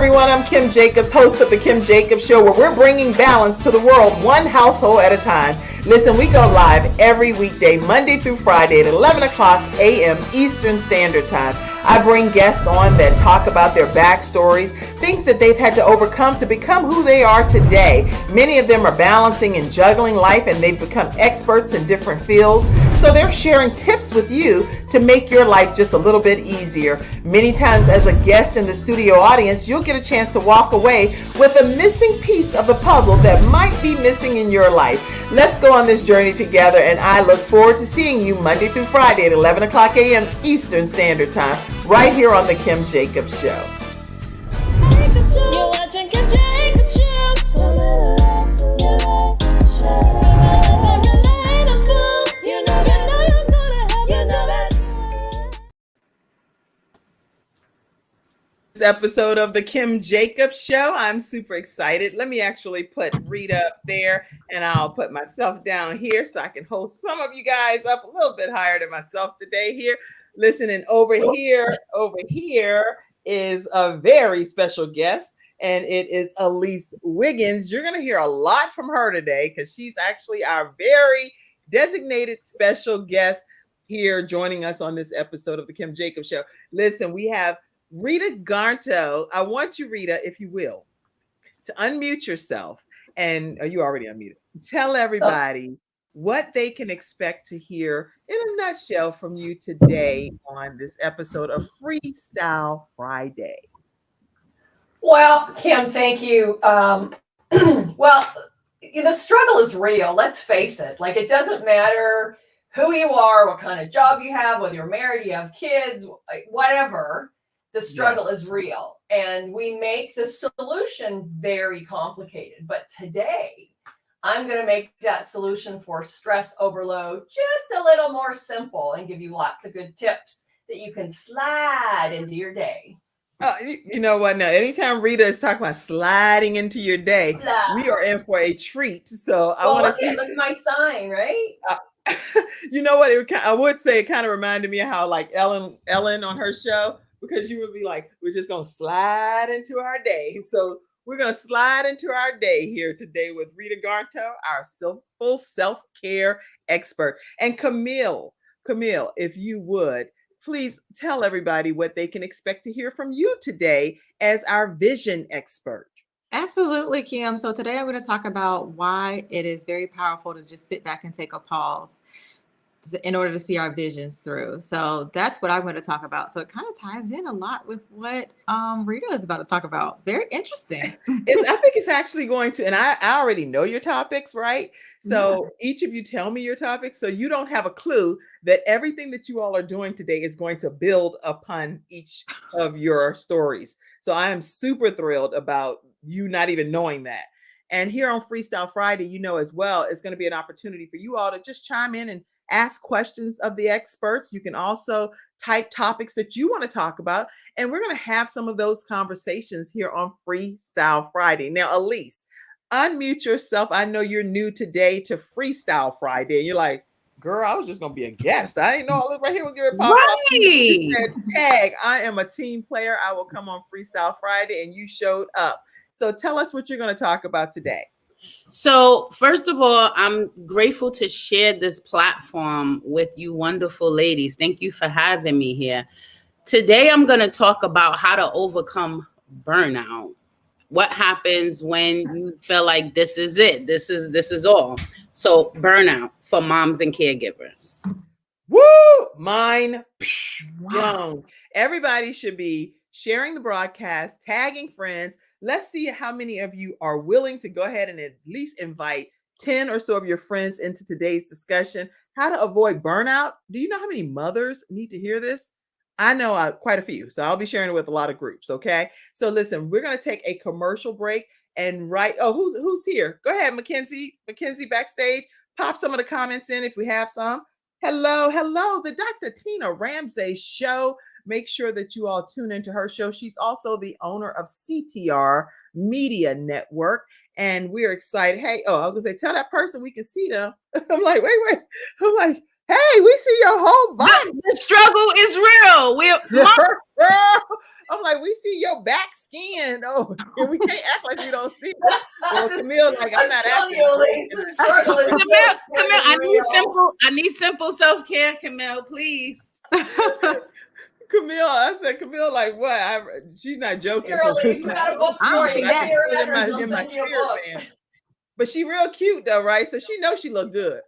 everyone. I'm Kim Jacobs, host of The Kim Jacobs Show, where we're bringing balance to the world, one household at a time. Listen, we go live every weekday, Monday through Friday at 11 o'clock a.m. Eastern Standard Time. I bring guests on that talk about their backstories, things that they've had to overcome to become who they are today. Many of them are balancing and juggling life, and they've become experts in different fields. So they're sharing tips with you to make your life just a little bit easier. Many times as a guest in the studio audience, you'll get a chance to walk away with a missing piece of the puzzle that might be missing in your life. Let's go on this journey together, and I look forward to seeing you Monday through Friday at 11 o'clock a.m. Eastern Standard Time, right here on The Kim Jacobs Show. You're watching Kim Jacobs Show. Episode of The Kim Jacobs Show. I'm super excited. Let me actually put Rita up there, and I'll put myself down here so I can hold some of you guys up a little bit higher than myself today here. Listen, and over here is a very special guest, and it is Elise Wiggins. You're going to hear a lot from her today because she's actually our very designated special guest here joining us on this episode of The Kim Jacobs Show. Listen, we have Rita Garnto. I want you, Rita, if you will, to unmute yourself. And are you already unmuted? Tell everybody what they can expect to hear in a nutshell from you today on this episode of Freestyle Friday. Well, Kim, thank you. Well, the struggle is real. Let's face it. Like, it doesn't matter who you are, what kind of job you have, whether you're married, you have kids, whatever. The struggle is real, and we make the solution very complicated. But today, I'm going to make that solution for stress overload just a little more simple and give you lots of good tips that you can slide into your day. You know what? Now, anytime Rita is talking about sliding into your day, we are in for a treat. So I want to see. Look at my sign, right? You know what? I would say it kind of reminded me of how, like, Ellen on her show. Because you would be like, we're just going to slide into our day. So we're going to slide into our day here today with Rita Garnto, our full self-care expert. And Camille, if you would, please tell everybody what they can expect to hear from you today as our vision expert. Absolutely, Kim. So today I'm going to talk about why it is very powerful to just sit back and take a pause in order to see our visions through. So that's what I'm going to talk about. So it kind of ties in a lot with what Rita is about to talk about. Very interesting. I think it's actually going to, and I already know your topics, right? So each of you tell me your topics, so you don't have a clue that everything that you all are doing today is going to build upon each of your stories. So I am super thrilled about you not even knowing that. And here on Freestyle Friday, you know as well, it's going to be an opportunity for you all to just chime in and ask questions of the experts. You can also type topics that you want to talk about, and we're going to have some of those conversations here on Freestyle Friday. Now, Elise, unmute yourself. I know you're new today to Freestyle Friday, and you're like, girl, I was just going to be a guest. I didn't know I was right here. We'll give it pop. You said, tag, I am a team player. I will come on Freestyle Friday, and you showed up. So tell us what you're going to talk about today. So first of all, I'm grateful to share this platform with you wonderful ladies. Thank you for having me here. Today, I'm going to talk about how to overcome burnout. What happens when you feel like this is it? This is all. So burnout for moms and caregivers. Woo! Mine blown. Everybody should be sharing the broadcast, tagging friends. Let's see how many of you are willing to go ahead and at least invite 10 or so of your friends into today's discussion. How to avoid burnout. Do you know how many mothers need to hear this? I know quite a few, so I'll be sharing it with a lot of groups, okay? So listen, we're going to take a commercial break and who's here? Go ahead, Mackenzie. Mackenzie backstage. Pop some of the comments in if we have some. Hello, the Dr. Tina Ramsey Show. Make sure that you all tune into her show. She's also the owner of CTR Media Network, and we're excited. Hey, I was gonna say, tell that person we can see them. I'm like, wait. I'm like, hey, we see your whole body. The struggle is real. I'm like, we see your back skin. Oh, and we can't act like we don't see it. Well, Camille, like, I'm not telling acting you, like Elise, the struggle is so Camille, real. I need simple self-care, Camille, please. Camille, I said, Camille, like, what? She's not joking. Here, Elise, we got a book I don't for you. think Give that- me your in address, my, I'll in my send you a spirit, book. man. But she real cute though, right? So she knows she look good.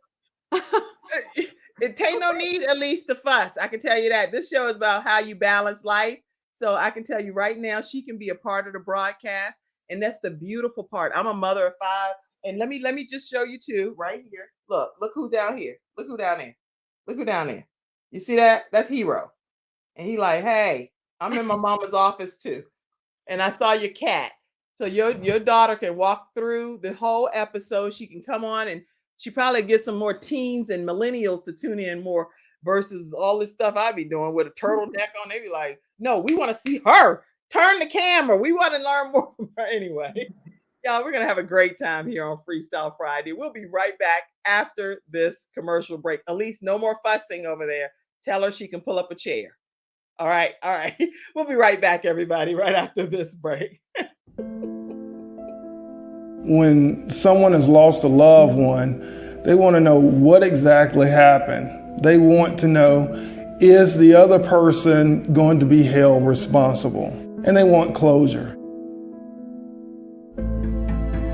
It ain't no need, at least, to fuss. I can tell you that. This show is about how you balance life. So I can tell you right now, she can be a part of the broadcast. And that's the beautiful part. I'm a mother of 5. And let me just show you 2 right here. Look who down here. Look who down there. Look who down there. You see that? That's Hero. And he like, hey, I'm in my mama's office too. And I saw your cat. So your daughter can walk through the whole episode. She can come on and she probably gets some more teens and millennials to tune in more versus all this stuff I be doing with a turtleneck on. They be like, no, we want to see her. Turn the camera. We want to learn more from her anyway. Y'all, we're going to have a great time here on Freestyle Friday. We'll be right back after this commercial break. Elise, no more fussing over there. Tell her she can pull up a chair. All right. We'll be right back, everybody, right after this break. When someone has lost a loved one, they want to know what exactly happened. They want to know, is the other person going to be held responsible? And they want closure.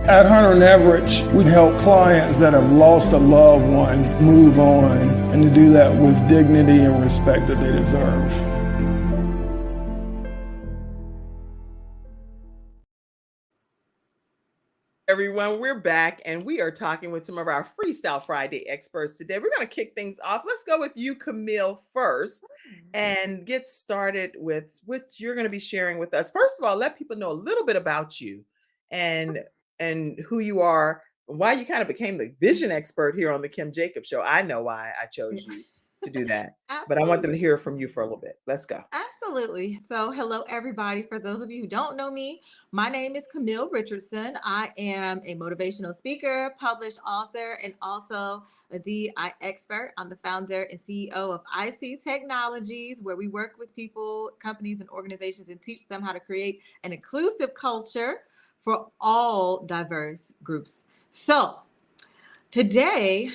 At Hunter and Everett, we help clients that have lost a loved one move on, and to do that with dignity and respect that they deserve. Everyone, we're back and we are talking with some of our Freestyle Friday experts today. We're going to kick things off. Let's go with you, Camille, first and get started with what you're going to be sharing with us. First of all, let people know a little bit about you and who you are, why you kind of became the vision expert here on the Kim Jacobs Show. I know why I chose you to do that, but I want them to hear from you for a little bit. Let's go. Absolutely. So hello, everybody. For those of you who don't know me, my name is Camille Richardson. I am a motivational speaker, published author, and also a DEI expert. I'm the founder and CEO of IC Technologies, where we work with people, companies, and organizations and teach them how to create an inclusive culture for all diverse groups. So today,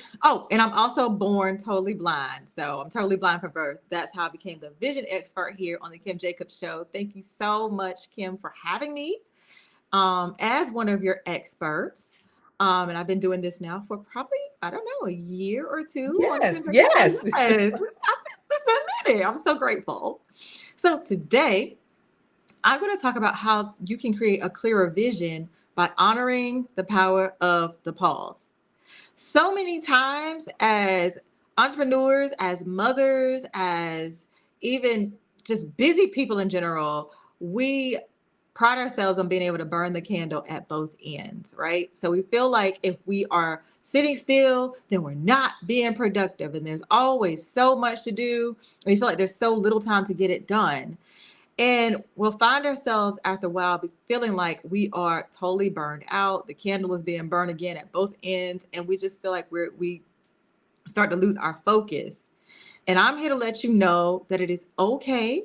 and I'm also born totally blind. So I'm totally blind from birth. That's how I became the vision expert here on the Kim Jacobs Show. Thank you so much, Kim, for having me as one of your experts. And I've been doing this now for probably, I don't know, a year or two. Yes. It's been a minute. I'm so grateful. So today, I'm going to talk about how you can create a clearer vision by honoring the power of the pause. So many times as entrepreneurs, as mothers, as even just busy people in general, we pride ourselves on being able to burn the candle at both ends, right? So we feel like if we are sitting still, then we're not being productive. And there's always so much to do. We feel like there's so little time to get it done. And we'll find ourselves after a while feeling like we are totally burned out. The candle is being burned again at both ends. And we just feel like we start to lose our focus. And I'm here to let you know that it is okay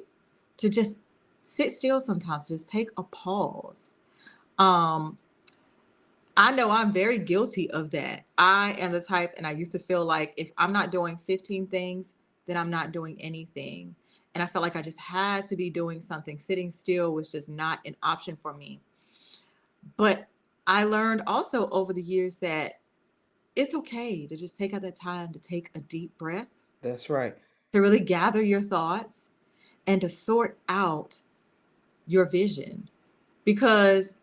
to just sit still sometimes, just take a pause. I know I'm very guilty of that. I am the type, and I used to feel like if I'm not doing 15 things, then I'm not doing anything. And I felt like I just had to be doing something. Sitting still was just not an option for me. But I learned also over the years that it's okay to just take out that time to take a deep breath. That's right. To really gather your thoughts and to sort out your vision. Because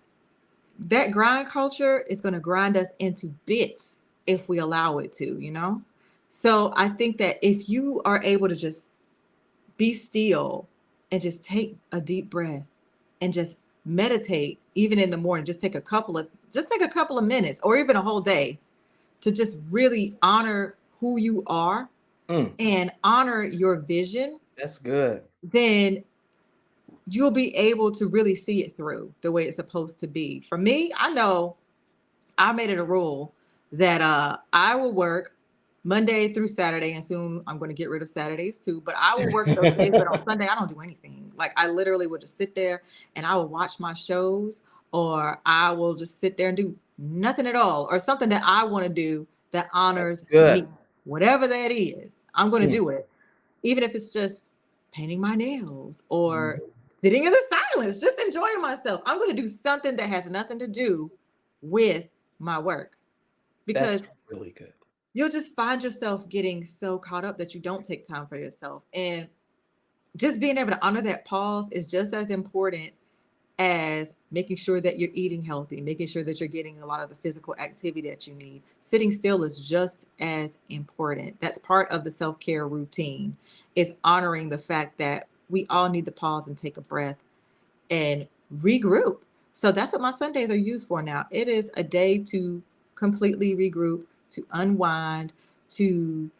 that grind culture is going to grind us into bits if we allow it to, you know? So I think that if you are able to just be still and just take a deep breath and just meditate, even in the morning, just take a couple of minutes or even a whole day to just really honor who you are and honor your vision. That's good. Then you'll be able to really see it through the way it's supposed to be. For me, I know I made it a rule that I will work Monday through Saturday, and soon I'm going to get rid of Saturdays too. But I will work those days, but on Sunday I don't do anything. Like I literally would just sit there and I will watch my shows, or I will just sit there and do nothing at all, or something that I want to do that honors good. me. Whatever that is, I'm going to Mm. do it. Even if it's just painting my nails or Mhm. sitting in the silence, just enjoying myself. I'm going to do something that has nothing to do with my work, because That's really good. you'll just find yourself getting so caught up that you don't take time for yourself. And just being able to honor that pause is just as important as making sure that you're eating healthy, making sure that you're getting a lot of the physical activity that you need. Sitting still is just as important. That's part of the self-care routine, is honoring the fact that we all need to pause and take a breath and regroup. So that's what my Sundays are used for now. It is a day to completely regroup, to unwind, to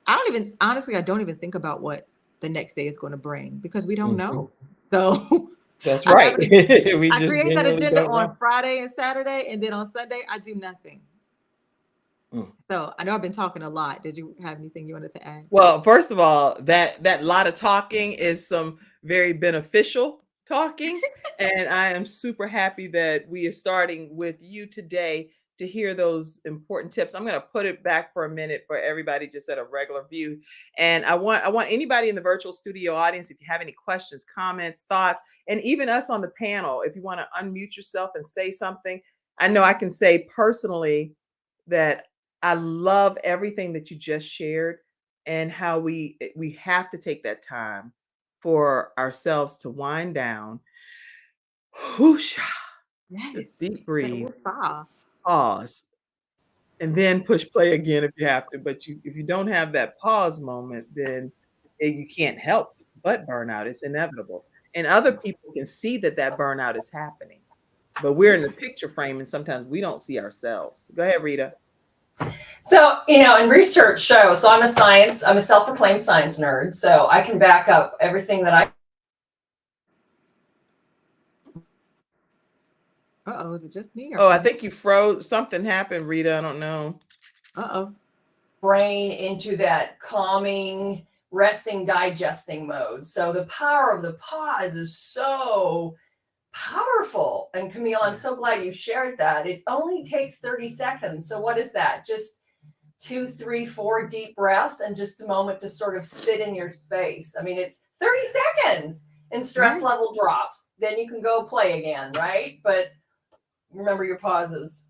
I don't even think about what the next day is going to bring, because we don't Mhm. know. So That's I right. have We I just create that genuinely agenda don't on know. Friday and Saturday, and then on Sunday I do nothing. Mm. So I know I've been talking a lot. Did you have anything you wanted to add? Well, first of all, that lot of talking is some very beneficial talking, and I am super happy that we are starting with you today to hear those important tips. I'm going to put it back for a minute for everybody just at a regular view, and I want anybody in the virtual studio audience, if you have any questions, comments, thoughts, and even us on the panel, if you want to unmute yourself and say something. I know I can say personally that I love everything that you just shared, and how we have to take that time for ourselves to wind down, whoosh, just Yes. deep That breathe, woofah. pause, and then push play again if you have to. But if you don't have that pause moment, then you can't help but burnout. It's inevitable, and other people can see that burnout is happening. But we're in the picture frame, and sometimes we don't see ourselves. Go ahead, Rita. So, and research shows, so I'm a self-proclaimed science nerd, so I can back up everything that I Uh-oh, is it just me or Oh, I think you froze. Something happened, Rita. I don't know. uh-oh. brain into that calming, resting, digesting mode. So the power of the pause is so powerful. And Camille, I'm so glad you shared that. It only takes 30 seconds. So what is that? Just 2, 3, 4 deep breaths and just a moment to sort of sit in your space. I mean, it's 30 seconds and stress Right. level drops. Then you can go play again, right? But remember your pauses.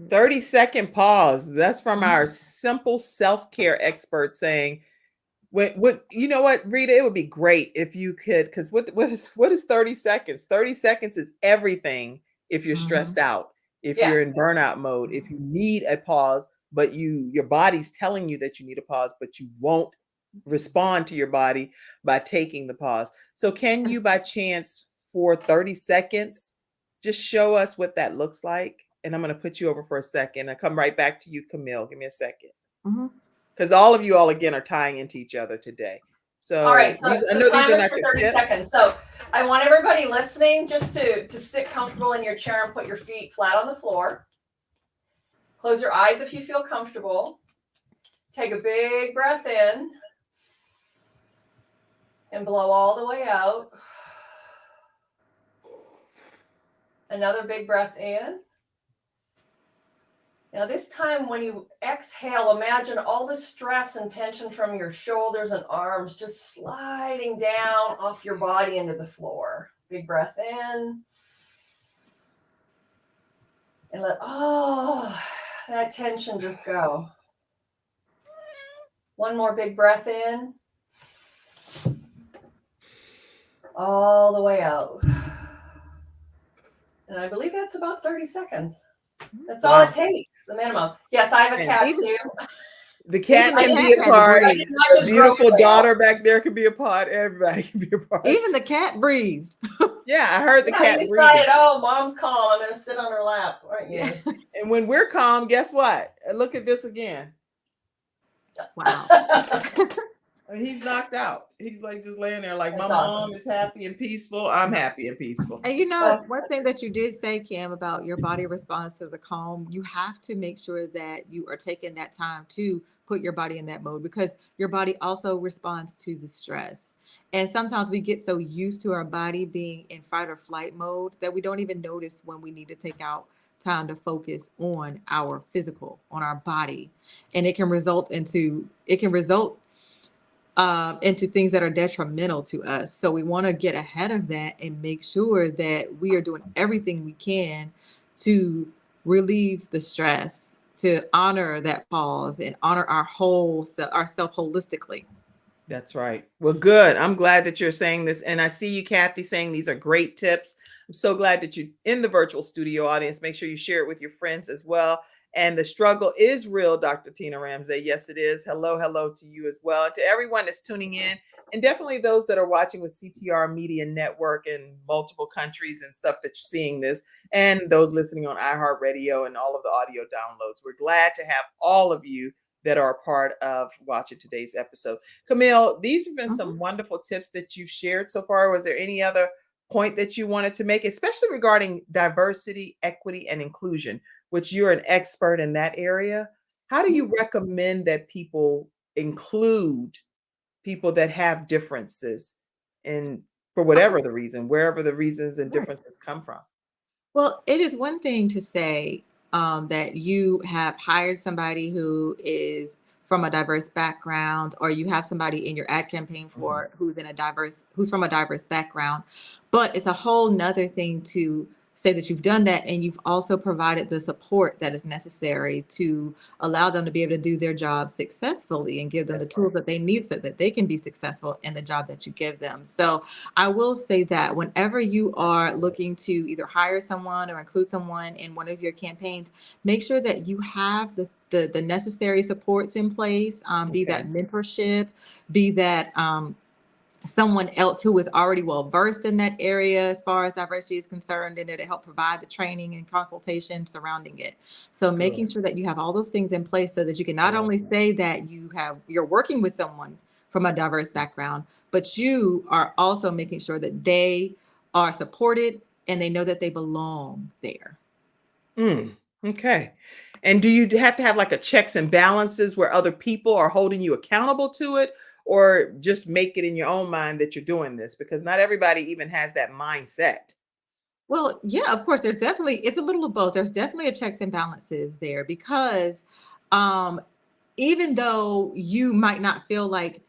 30-second pause. That's from Mhm. our simple self-care expert saying, what you know what, Rita, it would be great if you could, because what is 30 seconds? 30 seconds is everything if you're stressed Mhm. out, if Yeah. you're in burnout mode, if you need a pause, but your body's telling you that you need a pause, but you won't respond to your body by taking the pause. So can you by chance for 30 seconds just show us what that looks like? And I'm going to put you over for a second. I'll come right back to you, Camille. Give me a second. Mhm. Because all of you all again are tying into each other today. All right, So I so know these are timers not for your 30 tips. seconds. So I want everybody listening just to sit comfortable in your chair and put your feet flat on the floor. Close your eyes if you feel comfortable. Take a big breath in and blow all the way out. Another big breath in. Now this time when you exhale, imagine all the stress and tension from your shoulders and arms just sliding down off your body into the floor. Big breath in. And let that tension just go. One more big breath in. All the way out. And I believe that's about 30 seconds. That's all it takes, the minimum. Yes, I have a cat too. The cat Even the can cat be a had to part. I breathe. did not Your just grow beautiful your tail. daughter back there can be a part. Everybody can be a part. Even the cat breathed. Yeah, I heard the Yeah, cat you breathing. decided, oh, mom's calm. I'm going to sit on her lap, aren't you? Yeah. And when we're calm, guess what? Look at this again. Wow. I mean, he's knocked out. He's like just laying there like, That's my mom awesome. is happy and peaceful. I'm happy and peaceful. And Well, one thing that you did say, Kim, about your body responds to the calm, you have to make sure that you are taking that time to put your body in that mode, because your body also responds to the stress. And sometimes we get so used to our body being in fight or flight mode that we don't even notice when we need to take out time to focus on our physical, on our body. And it can result into things that are detrimental to us. So we want to get ahead of that and make sure that we are doing everything we can to relieve the stress, to honor that pause and honor ourself holistically. That's right. Well, good. I'm glad that you're saying this. And I see you, Kathy, saying these are great tips. I'm so glad that you're in the virtual studio audience. Make sure you share it with your friends as well. And the struggle is real, Dr. Tina Ramsey. Yes, it is. Hello, hello to you as well. And to everyone that's tuning in, and definitely those that are watching with CTR Media Network in multiple countries and stuff that you're seeing this, and those listening on iHeartRadio and all of the audio downloads. We're glad to have all of you that are a part of watching today's episode. Camille, these have been some wonderful tips that you've shared so far. Was there any other point that you wanted to make, especially regarding diversity, equity, and inclusion, which you're an expert in that area? How do you recommend that people include people that have differences in, for whatever the reason, wherever the reasons and differences come from? Well, it is one thing to say that you have hired somebody who is from a diverse background, or you have somebody in your ad campaign for who's from a diverse background. But it's a whole nother thing to say that you've done that and you've also provided the support that is necessary to allow them to be able to do their job successfully and give them the tools that they need so that they can be successful in the job that you give them. So I will say that whenever you are looking to either hire someone or include someone in one of your campaigns, make sure that you have the necessary supports in place, be that mentorship, be that someone else who is already well versed in that area as far as diversity is concerned, and to help provide the training and consultation surrounding it. So making sure that you have all those things in place so that you can not only say that you're working with someone from a diverse background, but you are also making sure that they are supported and they know that they belong there. Okay. And do you have to have like a checks and balances where other people are holding you accountable to it, or just make it in your own mind that you're doing this? Because not everybody even has that mindset. Well, yeah, of course, it's a little of both. There's definitely a checks and balances there because even though you might not feel like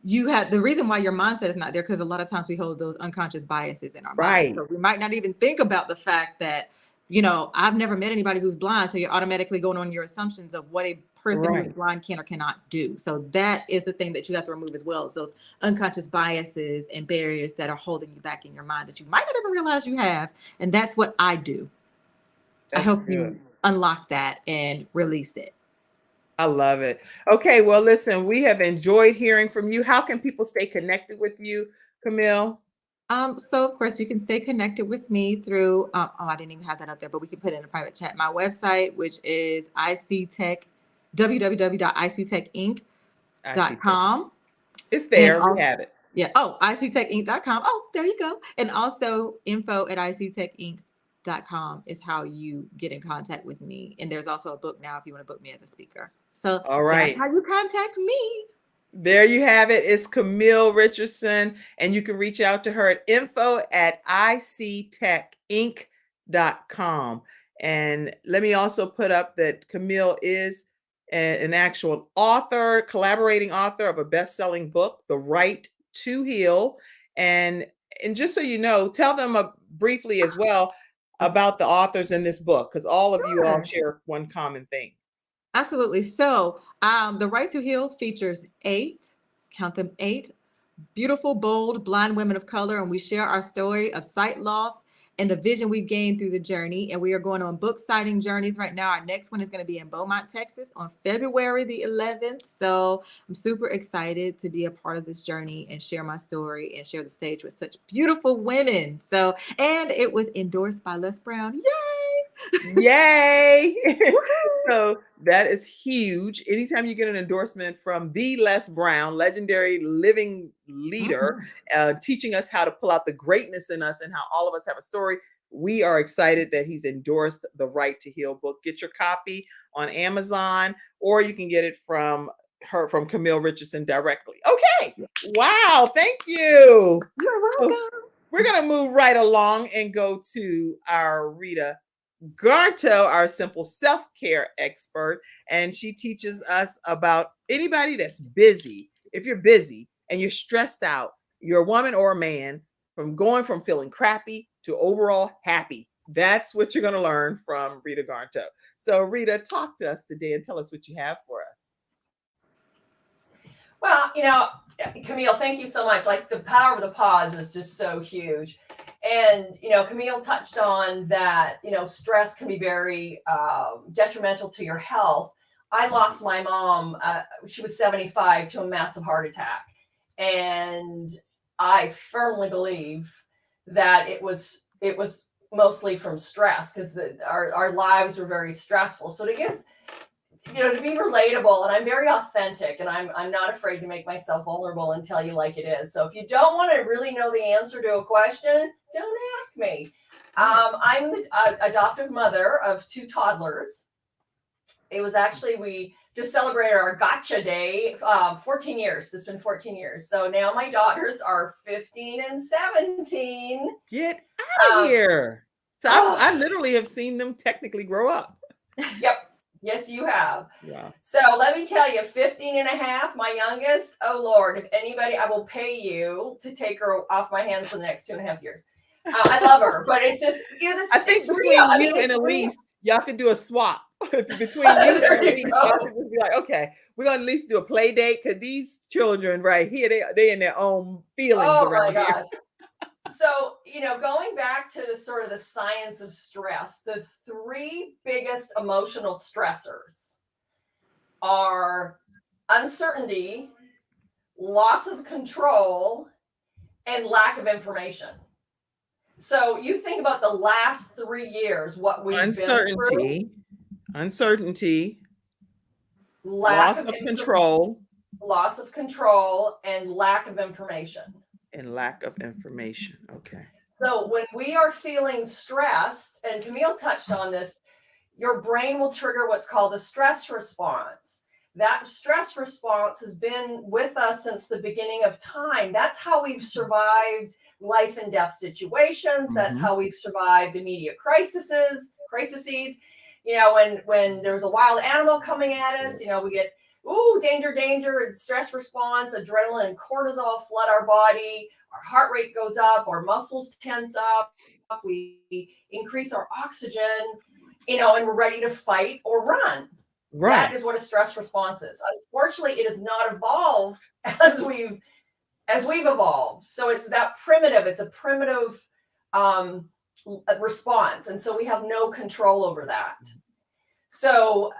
you have the reason why your mindset is not there, because a lot of times we hold those unconscious biases in our mind. So we might not even think about the fact that, I've never met anybody who's blind. So you're automatically going on your assumptions of what a person who's blind can or cannot do. So that is the thing that you have to remove as well, is those unconscious biases and barriers that are holding you back in your mind that you might not even realize you have. And that's what I do. I help you unlock that and release it. I love it. Okay, well, listen, we have enjoyed hearing from you. How can people stay connected with you, Camille? So of course you can stay connected with me through, I didn't even have that up there, but we can put it in a private chat. My website, which is www.ictechinc.com. It's there. We have it. Yeah. Oh, ictechinc.com. Oh, there you go. And also info@ictechinc.com is how you get in contact with me. And there's also a book now if you want to book me as a speaker. So that's how you contact me. There you have it. It's Camille Richardson, and you can reach out to her at info@ictechinc.com. And let me also put up that Camille is an actual author, collaborating author of a best-selling book, The Right to Heal. And just so you know, tell them briefly as well about the authors in this book, because all of you all share one common thing. Absolutely. So The Right to Heal features 8 beautiful, bold, blind women of color. And we share our story of sight loss and the vision we've gained through the journey. And we are going on book signing journeys right now. Our next one is going to be in Beaumont, Texas on February the 11th. So I'm super excited to be a part of this journey and share my story and share the stage with such beautiful women. So, and it was endorsed by Les Brown. Yay! Yay! So that is huge. Anytime you get an endorsement from the Les Brown, legendary living leader, teaching us how to pull out the greatness in us and how all of us have a story, we are excited that he's endorsed the Right to Heal book. Get your copy on Amazon, or you can get it from heard from Camille Richardson directly. Okay. Wow. Thank you. You're So welcome. we're going to move right along and go to our Rita Garto, our simple self-care expert. And she teaches us about anybody that's busy. If you're busy and you're stressed out, you're a woman or a man, from feeling crappy to overall happy. That's what you're going to learn from Rita Garto. So Rita, talk to us today and tell us what you have for us. Well, Camille, thank you so much. Like, the power of the pause is just so huge. And, Camille touched on that, stress can be very detrimental to your health. I lost my mom, she was 75, to a massive heart attack. And I firmly believe that it was mostly from stress, because our lives were very stressful. So to give, to be relatable, and I'm very authentic, and I'm not afraid to make myself vulnerable and tell you like it is. So if you don't want to really know the answer to a question, don't ask me. I'm the adoptive mother of 2 toddlers. It was actually, we just celebrated our gotcha day, 14 years. It's been 14 years. So now my daughters are 15 and 17. Get out of here. So I literally have seen them technically grow up. Yep. Yes, you have. Yeah. So let me tell you, 15 and a half, my youngest, oh Lord, if anybody, I will pay you to take her off my hands for the next 2.5 years. I love her, but it's just, this, I think between you and Elise, y'all could do a swap. Between you and Elise, y'all could just be like, okay, we're going to at least do a play date, because these children right here, they in their own feelings around here. Oh my gosh. So, going back to the sort of the science of stress, the 3 biggest emotional stressors are uncertainty, loss of control, and lack of information. So you think about the last 3 years, what we've been through. Uncertainty, loss of control, and lack of information. Okay. So when we are feeling stressed, and Camille touched on this, your brain will trigger what's called a stress response. That stress response has been with us since the beginning of time. That's how we've survived life and death situations. That's how we've survived immediate crises. When there's a wild animal coming at us, we get, ooh, danger, and stress response, adrenaline and cortisol flood our body. Our heart rate goes up, our muscles tense up, we increase our oxygen, and we're ready to fight or run. Right. That is what a stress response is. Unfortunately, it has not evolved as we've evolved. So it's that primitive. It's a primitive response, and so we have no control over that. So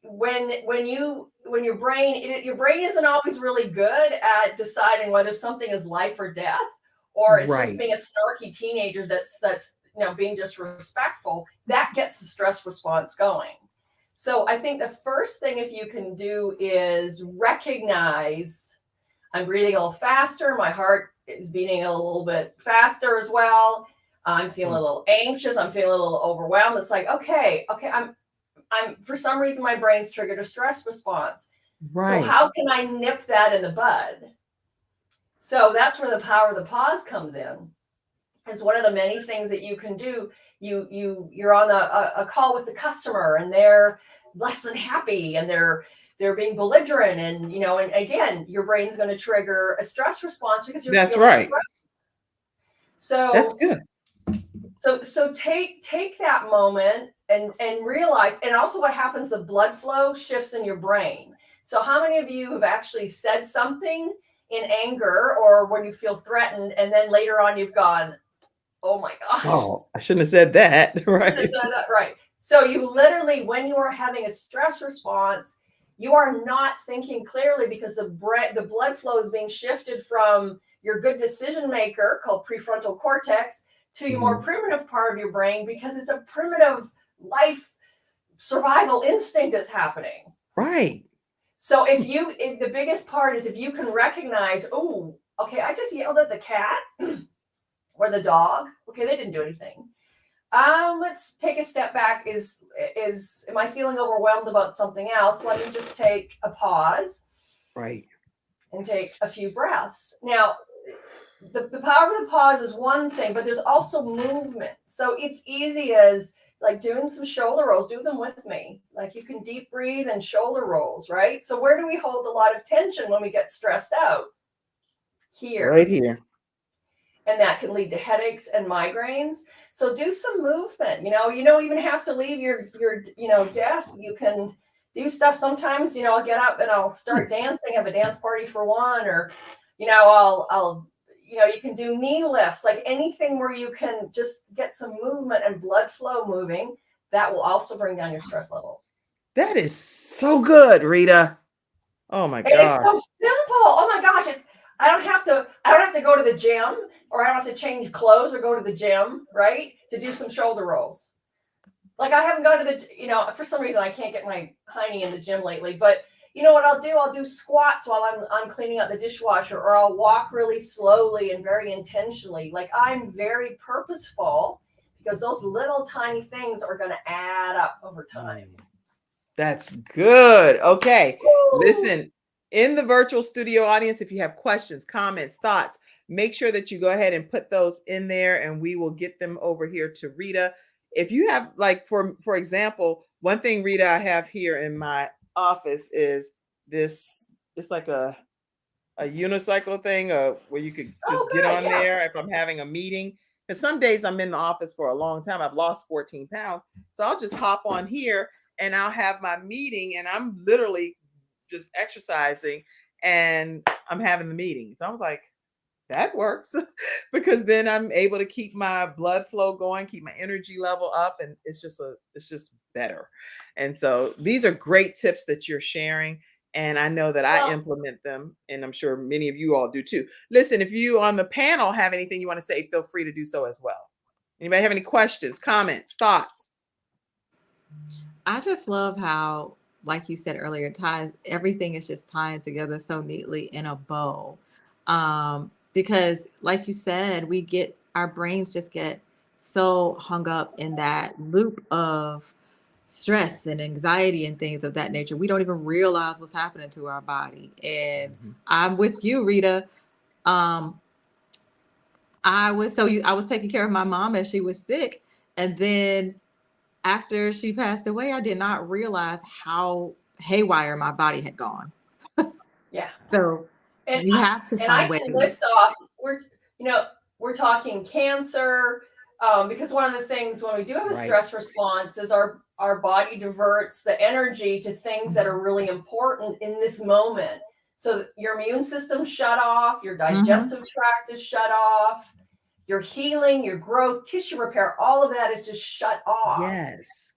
when your brain isn't always really good at deciding whether something is life or death, or it's just being a snarky teenager that's being disrespectful, that gets the stress response going. So I think the first thing, if you can do, is recognize, I'm breathing a little faster, my heart is beating a little bit faster as well, I'm feeling a little anxious, I'm feeling a little overwhelmed. It's like, okay, I'm for some reason my brain's triggered a stress response. So how can I nip that in the bud? So that's where the power of the pause comes in. Is one of the many things that you can do. You're on a call with the customer, and they're less than happy, and they're being belligerent, and and again, your brain's going to trigger a stress response because you're that's right. So that's good. So take that moment and realize, and also what happens, the blood flow shifts in your brain. So how many of you have actually said something in anger or when you feel threatened, and then later on you've gone, oh my gosh. Oh, I shouldn't have said that. Right. Right. So you literally, when you are having a stress response, you are not thinking clearly, because the blood flow is being shifted from your good decision maker, called prefrontal cortex, to your more primitive part of your brain, because it's a primitive life survival instinct that's happening. Right. So if the biggest part is if you can recognize, oh, okay, I just yelled at the cat or the dog. Okay, they didn't do anything. Let's take a step back. Am I feeling overwhelmed about something else? Let me just take a pause. Right. And take a few breaths. Now, the power of the pause is one thing, but there's also movement. So it's easy as like doing some shoulder rolls. Do them with me. Like you can deep breathe and shoulder rolls, right? So where do we hold a lot of tension when we get stressed out? Here. Right here. And that can lead to headaches and migraines. So do some movement. You don't even have to leave your desk. You can do stuff. Sometimes, I'll get up and I'll start dancing, have a dance party for one, or, I'll you can do knee lifts, like anything where you can just get some movement and blood flow moving. That will also bring down your stress level. That is so good, Rita. Oh my It is gosh. so simple. Oh my gosh. I don't have to go to the gym, or I don't have to change clothes or go to the gym, right? To do some shoulder rolls. Like I haven't gone to the, for some reason I can't get my hiney in the gym lately, but you know what I'll do? I'll do squats while I'm cleaning out the dishwasher, or I'll walk really slowly and very intentionally. Like I'm very purposeful, because those little tiny things are going to add up over time. That's good. Okay. Woo! Listen, in the virtual studio audience, if you have questions, comments, thoughts, make sure that you go ahead and put those in there, and we will get them over here to Rita. If you have, like, for example, one thing, Rita, I have here in my office is this. It's like a unicycle thing where you could just get on there if I'm having a meeting. And some days I'm in the office for a long time. I've lost 14 pounds. So I'll just hop on here and I'll have my meeting, and I'm literally just exercising and I'm having the meeting. So I was like, that works, because then I'm able to keep my blood flow going, keep my energy level up, and it's just better. And so these are great tips that you're sharing, and I know that I implement them, and I'm sure many of you all do too. Listen, if you on the panel have anything you want to say, feel free to do so as well. Anybody have any questions, comments, thoughts? I just love how, like you said earlier, everything is just tying together so neatly in a bow. Because like you said, our brains just get so hung up in that loop of stress and anxiety and things of that nature. We don't even realize what's happening to our body. And I'm with you, Rita. I was taking care of my mom as she was sick. And then after she passed away, I did not realize how haywire my body had gone. Yeah. So you have to find ways. I can list off, we're talking cancer, because one of the things when we do have a stress response is our body diverts the energy to things that are really important in this moment. So your immune system's shut off, your digestive tract is shut off, your healing, your growth, tissue repair, all of that is just shut off. Yes.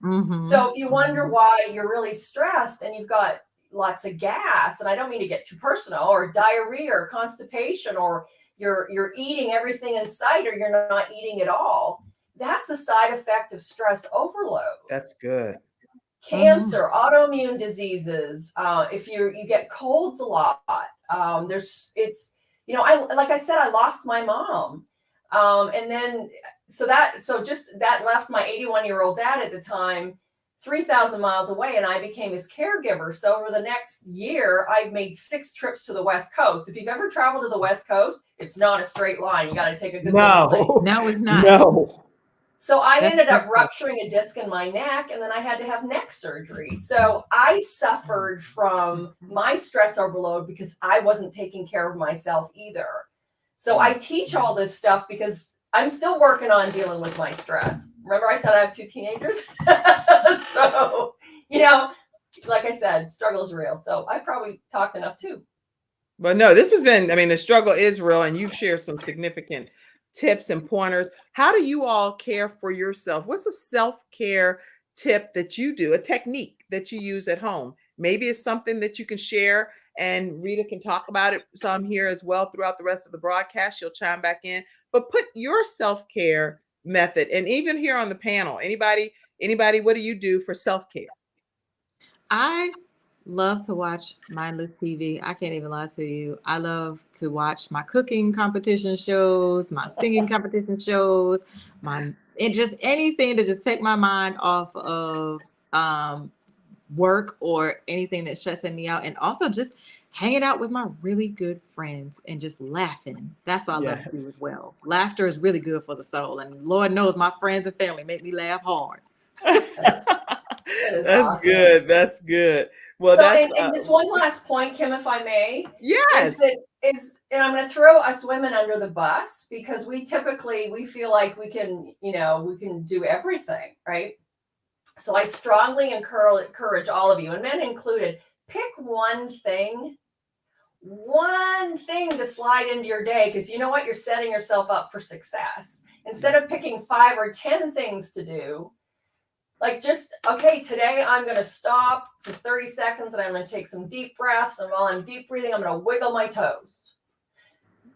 So if you wonder why you're really stressed and you've got lots of gas, and I don't mean to get too personal, or diarrhea or constipation, or you're eating everything in sight, or you're not eating at all, that's a side effect of stress overload. That's good. Cancer, autoimmune diseases, if you get colds a lot, like I said, I lost my mom, and then so that left my 81-year-old dad at the time 3,000 miles away, and I became his caregiver. So over the next year, I made 6 trips to the West Coast. If you've ever traveled to the West Coast, it's not a straight line. You got to take a gazillion. No, it's not. No. So I ended up rupturing a disc in my neck, and then I had to have neck surgery. So I suffered from my stress overload because I wasn't taking care of myself either. So I teach all this stuff because I'm still working on dealing with my stress. Remember I said I have 2 teenagers? So, like I said, struggle is real. So I probably talked enough too. But no, this has been, the struggle is real, and you've shared some significant tips and pointers. How do you all care for yourself? What's a self-care tip that you do, a technique that you use at home? Maybe it's something that you can share, and Rita can talk about it some here as well throughout the rest of the broadcast. She'll chime back in. But put your self-care method, and even here on the panel, anybody, what do you do for self-care? I love to watch mindless TV. I can't even lie to you. I love to watch my cooking competition shows, my singing competition shows, and just anything to just take my mind off of work or anything that's stressing me out. And also just hanging out with my really good friends and just laughing. That's what I love to do Yes. as well. Laughter is really good for the soul. And Lord knows my friends and family make me laugh hard. That is That's awesome. good. That's good. Well, So, that's and just one last point, Kim, if I may, yes. and I'm going to throw us women under the bus because we feel like we can do everything, right? So I strongly encourage all of you, and men included, pick one thing to slide into your day, because you know what? You're setting yourself up for success. Instead of picking 5 or 10 things to do, like just, okay, today I'm going to stop for 30 seconds and I'm going to take some deep breaths. And while I'm deep breathing, I'm going to wiggle my toes.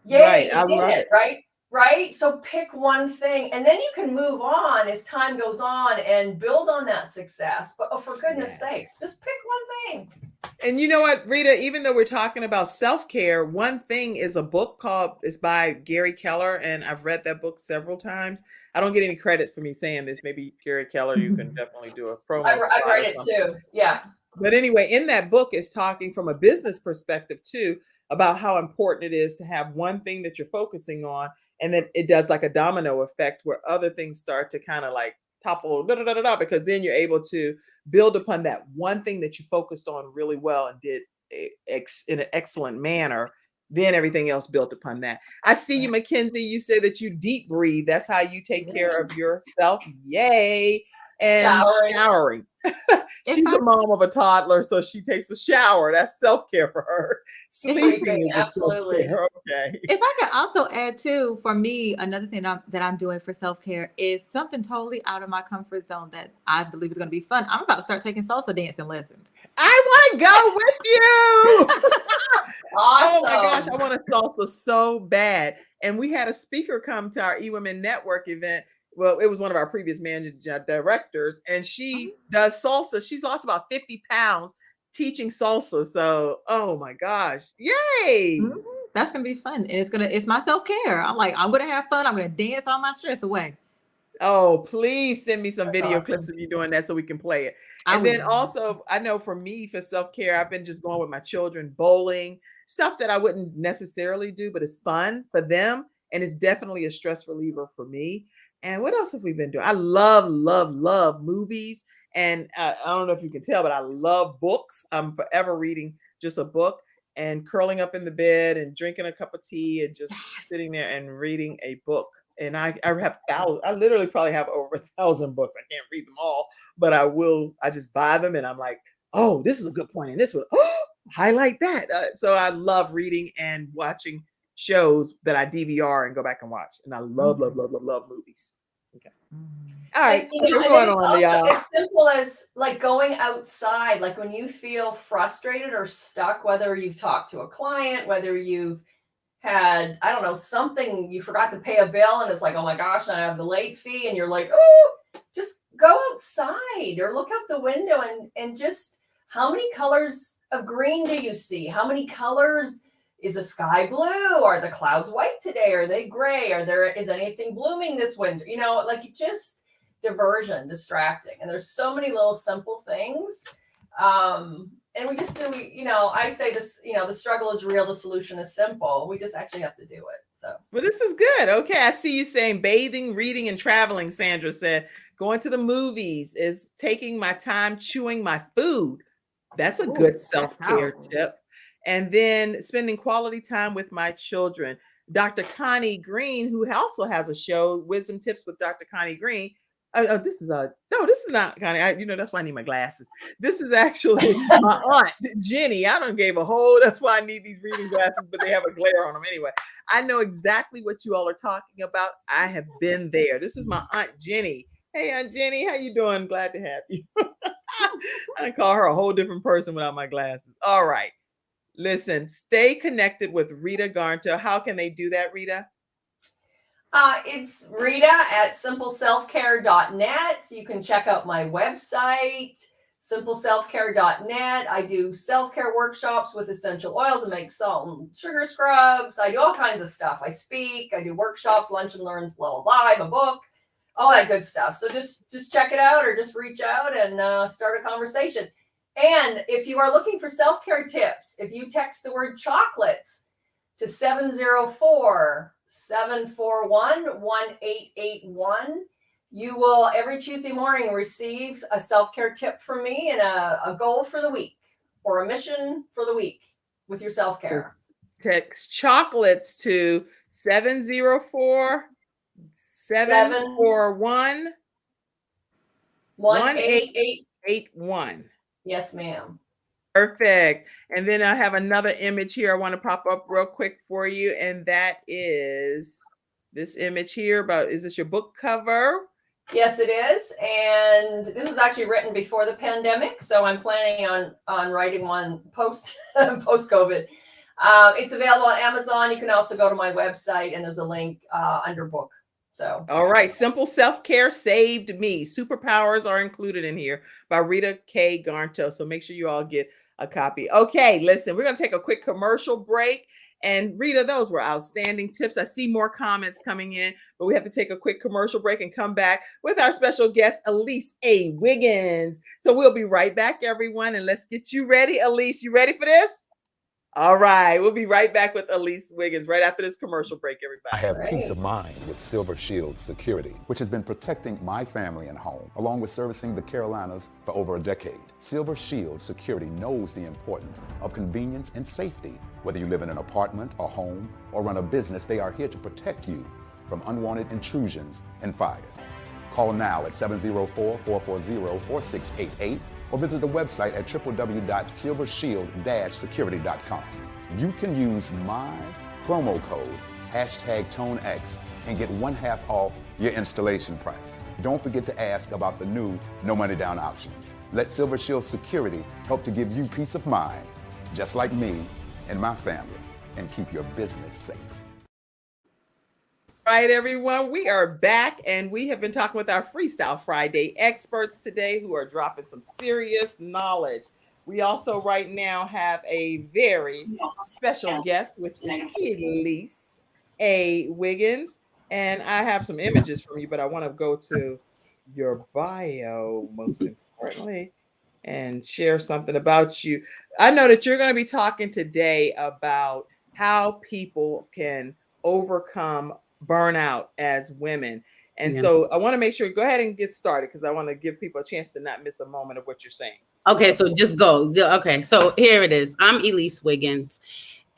Yay, Right. I you did love it, it. right? Right? So pick one thing and then you can move on as time goes on and build on that success. But oh, for goodness sakes, just pick one thing. And you know what, Rita, even though we're talking about self-care, one thing is a book it's by Gary Keller, and I've read that book several times. I don't get any credit for me saying this. Maybe Gary Keller, you can definitely do a promo I spot read or it something. too. Yeah. But anyway, in that book, it's talking from a business perspective too about how important it is to have one thing that you're focusing on, and then it does like a domino effect where other things start to kind of like topple, because then you're able to build upon that one thing that you focused on really well and did in an excellent manner. Then everything else built upon that. I see you, Mackenzie. You say that you deep breathe. That's how you take care of yourself. Yay. And showering. She's a mom of a toddler, so she takes a shower. That's self-care for her. Sleeping is absolutely. Self-care. Okay. If I could also add too, for me, another thing that I'm doing for self-care is something totally out of my comfort zone that I believe is going to be fun. I'm about to start taking salsa dancing lessons. I want to go with you. Awesome. Oh my gosh, I want a salsa so bad. And we had a speaker come to our eWomen Network event. Well, it was one of our previous managing directors, and she does salsa. She's lost about 50 pounds teaching salsa. So, oh my gosh, yay! Mm-hmm. That's gonna be fun, and it's my self-care. I'm gonna have fun. I'm gonna dance all my stress away. Oh, please send me some video clips of you doing that so we can play it. And then also, I know for me, for self-care, I've been just going with my children, bowling, stuff that I wouldn't necessarily do, but it's fun for them. And it's definitely a stress reliever for me. And what else have we been doing? I love, love, love movies. And I don't know if you can tell, but I love books. I'm forever reading just a book and curling up in the bed and drinking a cup of tea and just sitting there and reading a book. And I have thousands. I literally probably have over 1,000 books. I can't read them all, but I will. I just buy them, and I'm like, oh, this is a good point in this one. Oh, highlight that. So I love reading and watching shows that I DVR and go back and watch. And I love, love, love, love, love movies. Okay. All right. And, What's going on, also y'all? as simple as like going outside, like when you feel frustrated or stuck, whether you've talked to a client, whether you've had, I don't know, something, you forgot to pay a bill and it's like, oh my gosh, I have the late fee. And you're like, oh, just go outside or look out the window and just, how many colors of green do you see? How many colors? Is the sky blue? Are the clouds white today? Are they gray? Is anything blooming this winter? Like just diversion, distracting. And there's so many little simple things. And we just do, I say this, the struggle is real. The solution is simple. We just actually have to do it. So, but this is good. Okay. I see you saying bathing, reading, and traveling. Sandra said going to the movies is taking my time chewing my food. That's a good self-care tip. And then spending quality time with my children. Dr. Connie Green, who also has a show, Wisdom Tips with Dr. Connie Green. This is not Connie. That's why I need my glasses. This is actually my aunt, Jenny. I don't gave a whole, that's why I need these reading glasses, but they have a glare on them anyway. I know exactly what you all are talking about. I have been there. This is my Aunt Jenny. Hey, Aunt Jenny, how you doing? Glad to have you. I call her a whole different person without my glasses. All right. Listen, stay connected with Rita Garnto. How can they do that, Rita? It's Rita at simpleselfcare.net. You can check out my website, simpleselfcare.net. I do self-care workshops with essential oils and make salt and sugar scrubs. I do all kinds of stuff. I speak, I do workshops, lunch and learns, blah, blah, blah. I have a book, all that good stuff. So just check it out or just reach out and start a conversation. And if you are looking for self-care tips, if you text the word chocolates to 704-741-1881, you will every Tuesday morning receive a self-care tip from me and a goal for the week or a mission for the week with your self-care. Text chocolates to 704-741 1881. Yes, ma'am. Perfect. And then I have another image here I want to pop up real quick for you. And that is this image here about, is this your book cover? Yes, it is. And this is actually written before the pandemic. So I'm planning on writing one post-COVID. It's available on Amazon. You can also go to my website and there's a link under book. So, all right. Simple Self-Care Saved Me. Superpowers are included in here by Rita K. Garnto. So make sure you all get a copy. Okay, listen, we're going to take a quick commercial break. And Rita, those were outstanding tips. I see more comments coming in, but we have to take a quick commercial break and come back with our special guest, Elise A. Wiggins. So we'll be right back, everyone. And let's get you ready. Elise, you ready for this? All right. We'll be right back with Elise Wiggins right after this commercial break, everybody. I have peace of mind with Silver Shield Security, which has been protecting my family and home, along with servicing the Carolinas for over a decade. Silver Shield Security knows the importance of convenience and safety. Whether you live in an apartment, a home, or run a business, they are here to protect you from unwanted intrusions and fires. Call now at 704-440-4688 or visit the website at www.silvershield-security.com. You can use my promo code #ToneX and get 1/2 off your installation price. Don't forget to ask about the new no money down options. Let Silver Shield Security help to give you peace of mind, just like me and my family, and keep your business safe. All right, everyone, we are back and we have been talking with our Freestyle Friday experts today who are dropping some serious knowledge. We also right now have a very special guest, which is Elise A. Wiggins. And I have some images from you, but I want to go to your bio most importantly and share something about you. I know that you're going to be talking today about how people can overcome burnout as women. And so I want to make sure, go ahead and get started because I want to give people a chance to not miss a moment of what you're saying. Okay, so just go. Okay, so here it is. I'm Elise Wiggins.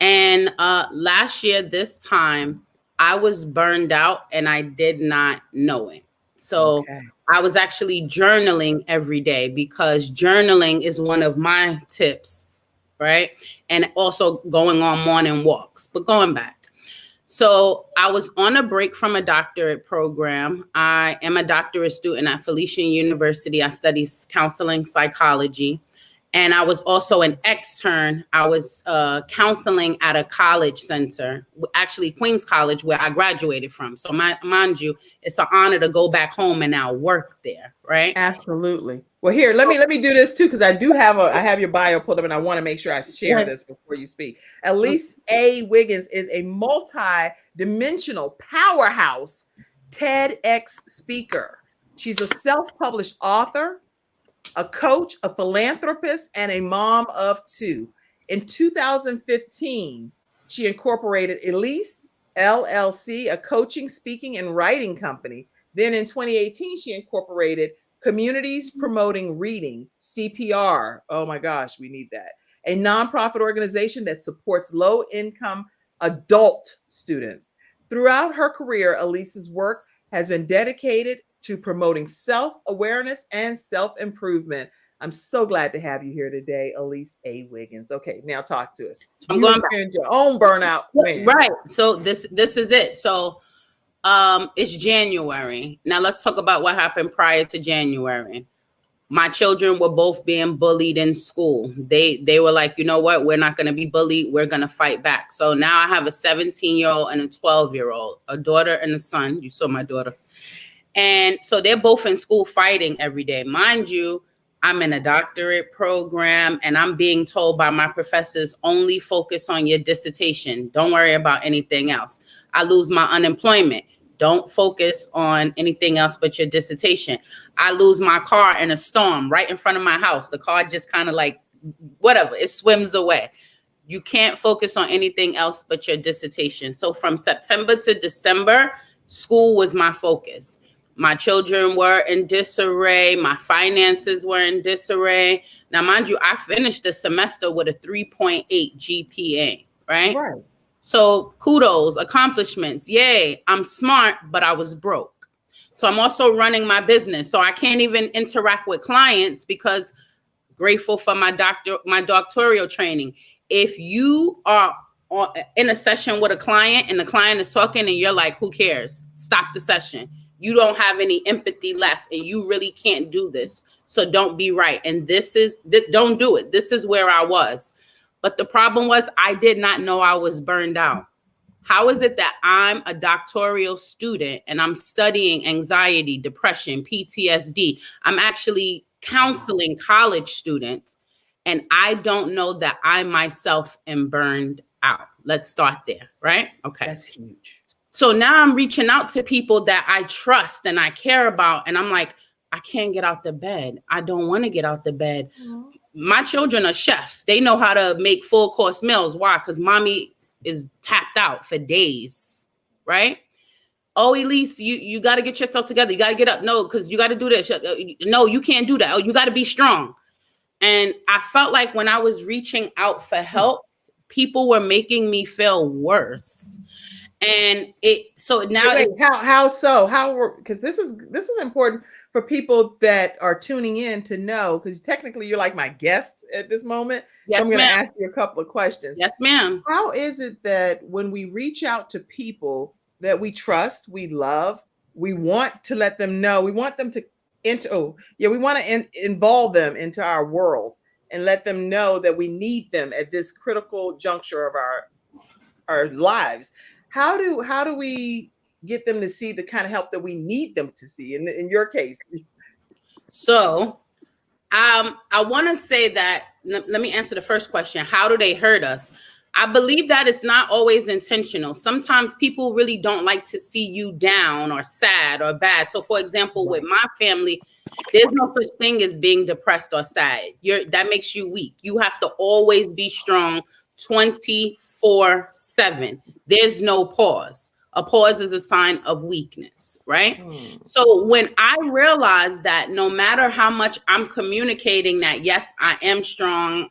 And last year, this time, I was burned out and I did not know it. So I was actually journaling every day because journaling is one of my tips, right? And also going on morning walks, but going back. So I was on a break from a doctorate program. I am a doctorate student at Felician University. I study counseling psychology. And I was also an extern. I was counseling at a college center, actually Queens College, where I graduated from. So mind you, it's an honor to go back home and now work there, right? Absolutely. Well, here, let me do this too, because I have your bio pulled up and I want to make sure I share this before you speak. Elise A. Wiggins is a multi-dimensional powerhouse TEDx speaker. She's a self-published author, a coach, a philanthropist, and a mom of 2. In 2015, she incorporated Elise LLC, a coaching, speaking, and writing company. Then in 2018, she incorporated Communities Promoting Reading, CPR. Oh my gosh, we need that. A nonprofit organization that supports low-income adult students. Throughout her career, Elise's work has been dedicated to promoting self-awareness and self-improvement. I'm so glad to have you here today, Elise A. Wiggins. Okay, now talk to us. You experienced your own burnout, man. Right. So this is it. So it's January. Now let's talk about what happened prior to January. My children were both being bullied in school. They were like, you know what? We're not going to be bullied. We're going to fight back. So now I have a 17-year-old and a 12-year-old, a daughter and a son. You saw my daughter. And so they're both in school fighting every day. Mind you, I'm in a doctorate program and I'm being told by my professors, only focus on your dissertation. Don't worry about anything else. I lose my unemployment. Don't focus on anything else but your dissertation. I lose my car in a storm right in front of my house. The car just kind of like, whatever, it swims away. You can't focus on anything else but your dissertation. So from September to December, school was my focus. My children were in disarray. My finances were in disarray. Now, mind you, I finished the semester with a 3.8 GPA, right? Right. So kudos, accomplishments. Yay, I'm smart, but I was broke. So I'm also running my business. So I can't even interact with clients because grateful for my doctoral training. If you are in a session with a client and the client is talking and you're like, who cares? Stop the session. You don't have any empathy left and you really can't do this. So don't be right. And don't do it. This is where I was. But the problem was I did not know I was burned out. How is it that I'm a doctoral student and I'm studying anxiety, depression, PTSD? I'm actually counseling college students and I don't know that I myself am burned out. Let's start there, right? Okay. That's huge. So now I'm reaching out to people that I trust and I care about. And I'm like, I can't get out the bed. I don't want to get out the bed. Mm-hmm. My children are chefs. They know how to make full course meals. Why? Because mommy is tapped out for days, right? Oh, Elise, you got to get yourself together. You got to get up. No, because you got to do this. No, you can't do that. Oh, you got to be strong. And I felt like when I was reaching out for help, people were making me feel worse. And so now how so? Because this is important for people that are tuning in to know, because technically you're like my guest at this moment. Yes, so I'm going to ask you a couple of questions. Yes, ma'am. How is it that when we reach out to people that we trust, we love, we want to let them know, we want them to we want to involve them into our world and let them know that we need them at this critical juncture of our lives. How do we get them to see the kind of help that we need them to see in your case? So I want to say that, let me answer the first question. How do they hurt us? I believe that it's not always intentional. Sometimes people really don't like to see you down or sad or bad. So for example, with my family, there's no such thing as being depressed or sad. That makes you weak. You have to always be strong 24/7. There's no pause. A pause is a sign of weakness, right? So when I realized that no matter how much I'm communicating that, yes, I am strong,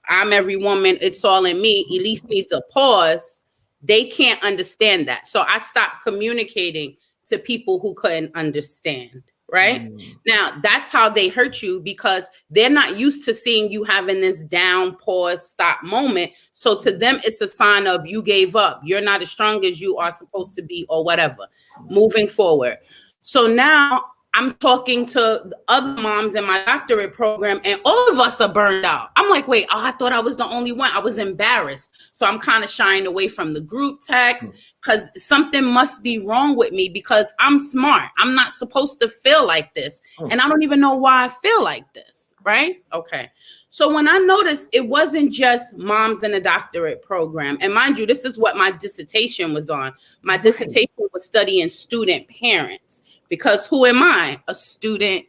I'm every woman, it's all in me, Elise needs a pause, they can't understand that. So I stopped communicating to people who couldn't understand, right? Now, that's how they hurt you, because they're not used to seeing you having this down, pause, stop moment. So to them, it's a sign of you gave up. You're not as strong as you are supposed to be, or whatever, moving forward. So now I'm talking to other moms in my doctorate program, and all of us are burned out. I'm like, wait, I thought I was the only one. I was embarrassed. So I'm kind of shying away from the group text because something must be wrong with me, because I'm smart. I'm not supposed to feel like this. And I don't even know why I feel like this, right? Okay. So when I noticed it wasn't just moms in a doctorate program, and mind you, this is what my dissertation was on. My dissertation was studying student parents. Because who am I? A student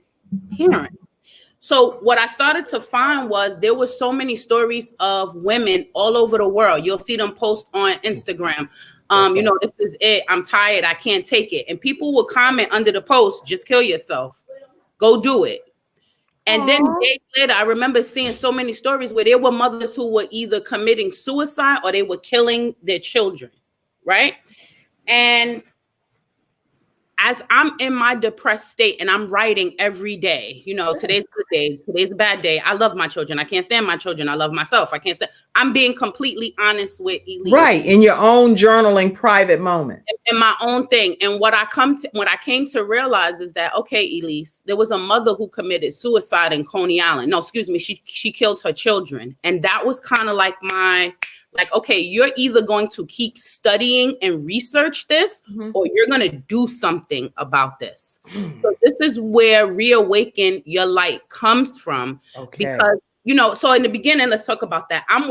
parent. So what I started to find was there were so many stories of women all over the world. You'll see them post on Instagram. This is it. I'm tired. I can't take it. And people will comment under the post, just kill yourself. Go do it. And then days later, I remember seeing so many stories where there were mothers who were either committing suicide or they were killing their children, right? And as I'm in my depressed state and I'm writing every day, today's good day, today's a bad day. I love my children. I can't stand my children. I love myself. I'm being completely honest with Elise. Right. In your own journaling private moment. In my own thing. And what I came to realize is that, okay, Elise, there was a mother who committed suicide in Coney Island. No, excuse me. She killed her children. And that was kind of like okay, you're either going to keep studying and research this, or you're going to do something about this. So this is where reawaken your light comes from. Okay. Because, so in the beginning, let's talk about that. I'm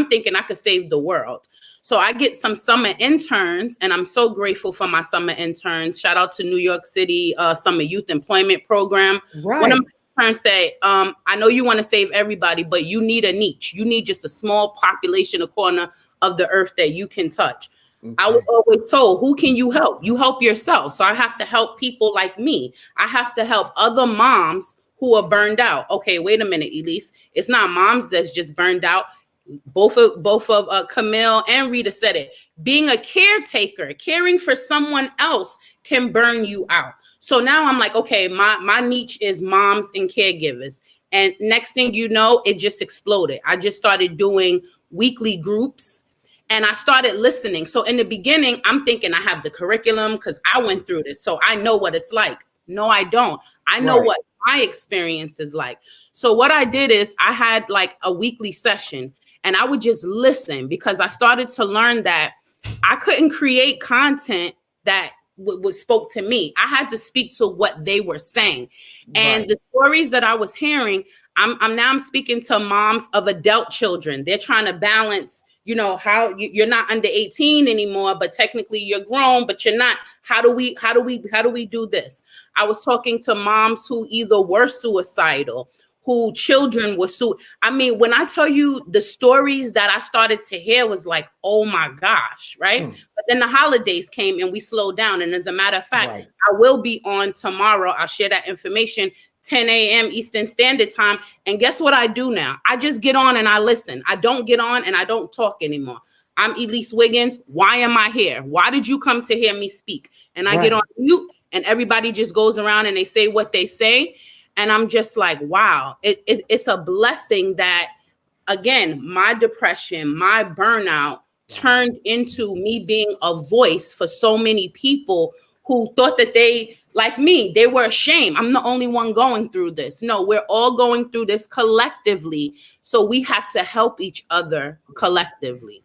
thinking I could save the world. So I get some summer interns, and I'm so grateful for my summer interns. Shout out to New York City Summer Youth Employment Program. Right. One of my interns say, I know you want to save everybody, but you need a niche. You need just a small population, a corner of the earth that you can touch. Okay. I was always told, who can you help? You help yourself. So I have to help people like me. I have to help other moms who are burned out. Okay, wait a minute, Elise. It's not moms that's just burned out. Both of Camille and Rita said it. Being a caretaker, caring for someone else can burn you out. So now I'm like, okay, my niche is moms and caregivers. And next thing you know, it just exploded. I just started doing weekly groups and I started listening. So in the beginning, I'm thinking I have the curriculum because I went through this. So I know what it's like. No, I don't. I know what my experience is like. So what I did is I had like a weekly session and I would just listen because I started to learn that I couldn't create content that spoke to me. I had to speak to what they were saying. And the stories that I was hearing, I'm speaking to moms of adult children. They're trying to balance, you know, how you're not under 18 anymore, but technically you're grown, but you're not. How do we do this? I was talking to moms who either were suicidal, who children were I mean, when I tell you the stories that I started to hear was like, oh my gosh, right? But then the holidays came and we slowed down. And as a matter of fact, I will be on tomorrow. I'll share that information, 10 a.m. Eastern Standard Time. And guess what I do now? I just get on and I listen. I don't get on and I don't talk anymore. I'm Elise Wiggins. Why am I here? Why did you come to hear me speak? And I get on mute and everybody just goes around and they say what they say. And I'm just like, wow, it's a blessing that, again, my depression, my burnout turned into me being a voice for so many people who thought that they, like me, they were ashamed. I'm the only one going through this. No, we're all going through this collectively. So we have to help each other collectively.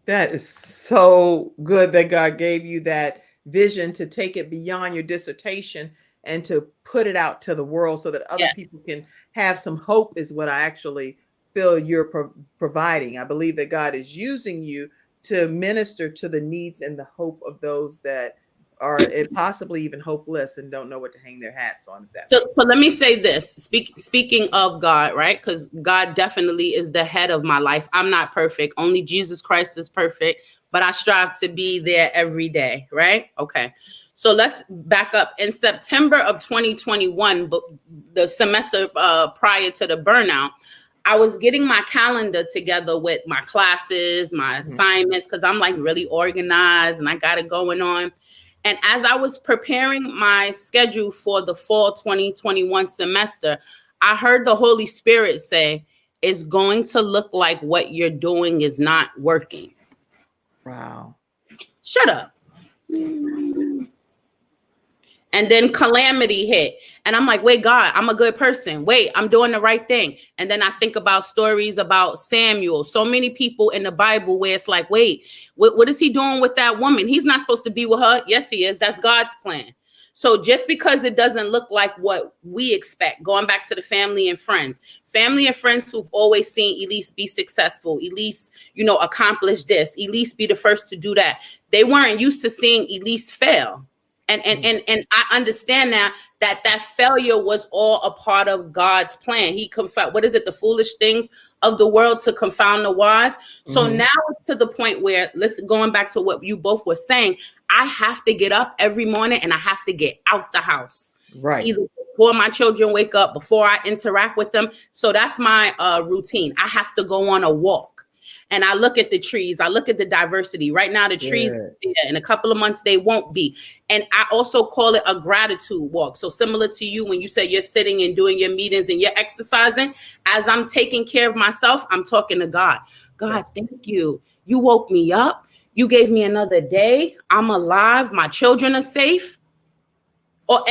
That is so good that God gave you that vision to take it beyond your dissertation and to put it out to the world so that other people can have some hope is what I actually feel you're providing. I believe that God is using you to minister to the needs and the hope of those that are possibly even hopeless and don't know what to hang their hats on. So let me say this, speaking of God, right? Because God definitely is the head of my life. I'm not perfect. Only Jesus Christ is perfect, but I strive to be there every day, right? Okay. So let's back up. In September of 2021, the semester prior to the burnout, I was getting my calendar together with my classes, my assignments, because I'm like really organized and I got it going on. And as I was preparing my schedule for the fall 2021 semester, I heard the Holy Spirit say, it's going to look like what you're doing is not working. Wow. Shut up. And then calamity hit. And I'm like, wait, God, I'm a good person. Wait, I'm doing the right thing. And then I think about stories about Samuel. So many people in the Bible where it's like, wait, what is he doing with that woman? He's not supposed to be with her. Yes, he is. That's God's plan. So just because it doesn't look like what we expect, going back to the family and friends who've always seen Elise be successful, Elise, accomplish this, Elise be the first to do that. They weren't used to seeing Elise fail. And I understand now that failure was all a part of God's plan. He what is it? The foolish things of the world to confound the wise. So now it's to the point where, going back to what you both were saying, I have to get up every morning and I have to get out the house. Right. Either before my children wake up, before I interact with them. So that's my routine. I have to go on a walk. And I look at the trees. I look at the diversity. Right now, the trees, in a couple of months, they won't be. And I also call it a gratitude walk. So similar to you, when you say you're sitting and doing your meetings and you're exercising, as I'm taking care of myself, I'm talking to God. God, thank you. You woke me up. You gave me another day. I'm alive. My children are safe. Or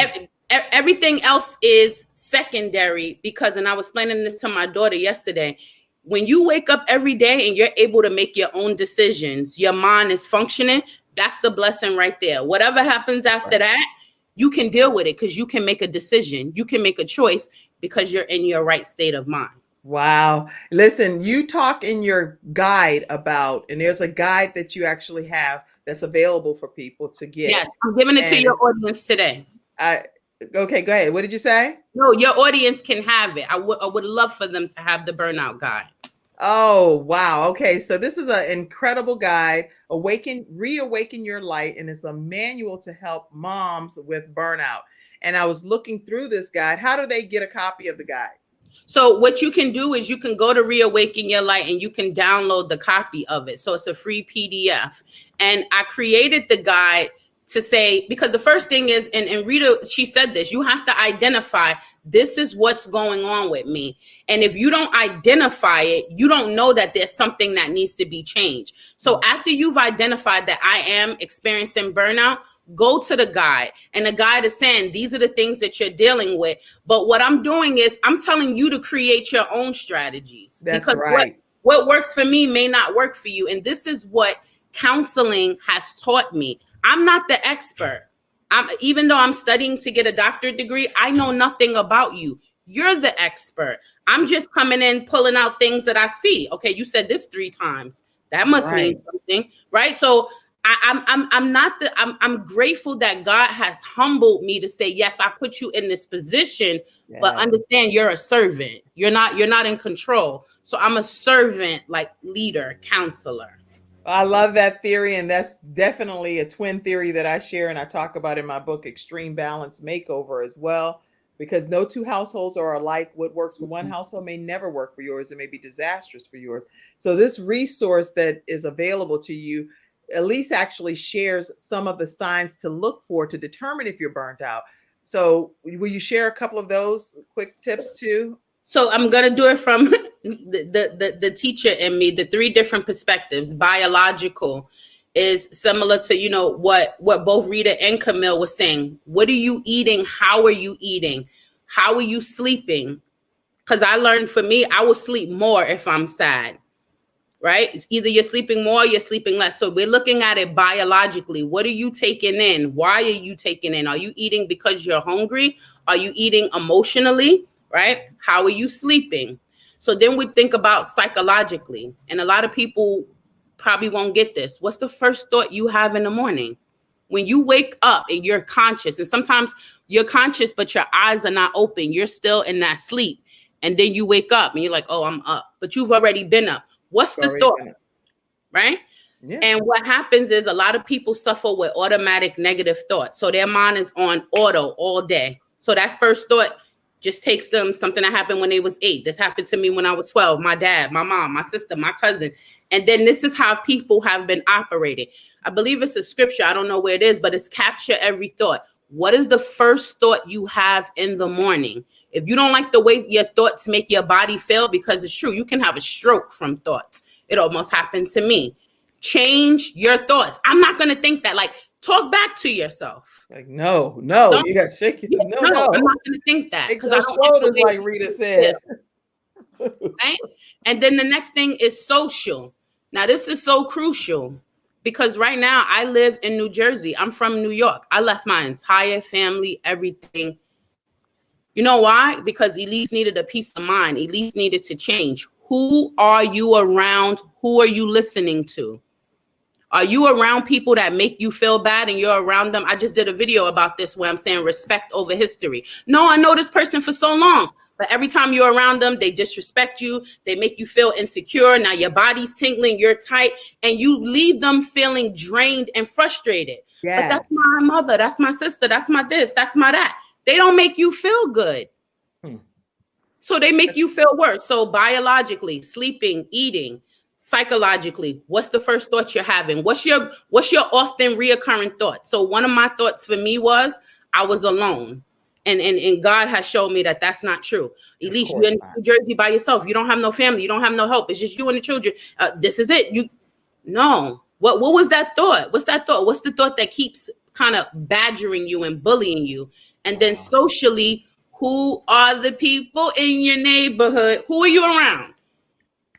everything else is secondary because, and I was explaining this to my daughter yesterday, when you wake up every day and you're able to make your own decisions, your mind is functioning, that's the blessing right there. Whatever happens after that, you can deal with it because you can make a decision. You can make a choice because you're in your right state of mind. Wow. Listen, you talk in your guide about, and there's a guide that you actually have that's available for people to Yes, get. I'm giving it to And your audience today. okay, go ahead. What did you say? No, your audience can have it. I would love for them to have the burnout guide. Oh, wow. Okay. So this is an incredible guide, Reawaken Your Light, and it's a manual to help moms with burnout. And I was looking through this guide. How do they get a copy of the guide? So what you can do is you can go to Reawaken Your Light and you can download the copy of it. So it's a free PDF. And I created the guide to say, because the first thing is, and Rita, she said this, you have to identify, this is what's going on with me. And if you don't identify it, you don't know that there's something that needs to be changed. So after you've identified that I am experiencing burnout, go to the guide. And the guide is saying, these are the things that you're dealing with. But what I'm doing is I'm telling you to create your own strategies. That's because right. What works for me may not work for you. And this is what counseling has taught me. I'm not the expert. Even though I'm studying to get a doctorate degree, I know nothing about you. You're the expert. I'm just coming in, pulling out things that I see. Okay, you said this 3 times. That must mean something, right? So I'm grateful that God has humbled me to say, yes, I put you in this position, but understand you're a servant. You're not in control. So I'm a servant, like leader, counselor. I love that theory, and that's definitely a twin theory that I share and I talk about in my book, Extreme Balance Makeover, as well, because no 2 households are alike. What works for one household may never work for yours. It may be disastrous for yours. So this resource that is available to you, Elise actually shares some of the signs to look for to determine if you're burnt out. So will you share a couple of those quick tips too? So I'm going to do it from the teacher in me, the 3 different perspectives. Biological is similar to, what both Rita and Camille were saying. What are you eating? How are you eating? How are you sleeping? Because I learned, for me, I will sleep more if I'm sad, right? It's either you're sleeping more or you're sleeping less. So we're looking at it biologically. What are you taking in? Why are you taking in? Are you eating because you're hungry? Are you eating emotionally? Right? How are you sleeping? So then we think about psychologically, and a lot of people probably won't get this. What's the first thought you have in the morning? When you wake up and you're conscious, and sometimes you're conscious, but your eyes are not open. You're still in that sleep. And then you wake up and you're like, oh, I'm up. But you've already been up. What's the thought? Right? Yeah. And what happens is a lot of people suffer with automatic negative thoughts. So their mind is on auto all day. So that first thought just takes them something that happened when they was 8. This happened to me when I was 12. My dad, my mom, my sister, my cousin. And then this is how people have been operating. I believe it's a scripture. I don't know where it is, but it's capture every thought. What is the first thought you have in the morning? If you don't like the way your thoughts make your body feel, because it's true, you can have a stroke from thoughts. It almost happened to me. Change your thoughts. I'm not going to think that. Like, talk back to yourself. Like, no, you got to shake it. No, I'm not going to think that. Because I shoulders, like Rita said. Right? And then the next thing is social. Now, this is so crucial because right now I live in New Jersey. I'm from New York. I left my entire family, everything. You know why? Because Elise needed a peace of mind. Elise needed to change. Who are you around? Who are you listening to? Are you around people that make you feel bad and you're around them? I just did a video about this where I'm saying respect over history. No, I know this person for so long, but every time you're around them, they disrespect you. They make you feel insecure. Now your body's tingling, you're tight, and you leave them feeling drained and frustrated. Yes. But that's my mother, that's my sister, that's my this, that's my that. They don't make you feel good. So they make you feel worse. So biologically, sleeping, eating, psychologally, what's the first thought you're having? What's your often reoccurring thought? So one of my thoughts for me was I was alone. And God has shown me that that's not true. Elise, you're in New Jersey by yourself. You don't have no family. You don't have no help. It's just you and the children. This is it. No. What was that thought? What's that thought? What's the thought that keeps kind of badgering you and bullying you? And then socially, who are the people in your neighborhood? Who are you around?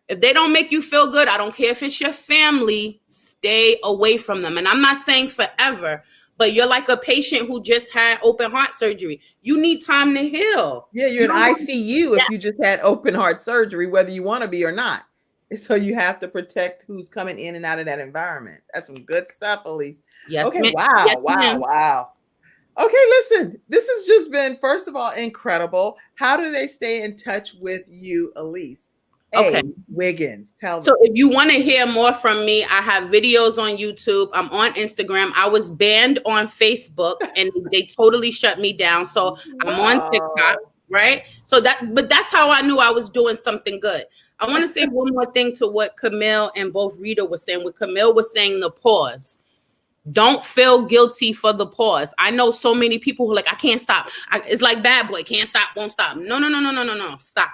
If they don't make you feel good, I don't care if it's your family, stay away from them. And I'm not saying forever, but you're like a patient who just had open heart surgery. You need time to heal. Yeah, you're in ICU if you just had open heart surgery, whether you want to be or not. So you have to protect who's coming in and out of that environment. That's some good stuff, Elise. Yes, Okay, ma'am. wow, Yes, wow, ma'am. wow. Okay, listen, this has just been, first of all, incredible. How do they stay in touch with you, Elise? Okay. Wiggins, tell them. So if you want to hear more from me, I have videos on YouTube. I'm on Instagram. I was banned on Facebook and they totally shut me down. So I'm on TikTok, right? So but that's how I knew I was doing something good. I want to say one more thing to what Camille and both Rita was saying. What Camille was saying, the pause. Don't feel guilty for the pause. I know so many people who are like, I can't stop. It's like Bad Boy, can't stop, won't stop. No, stop.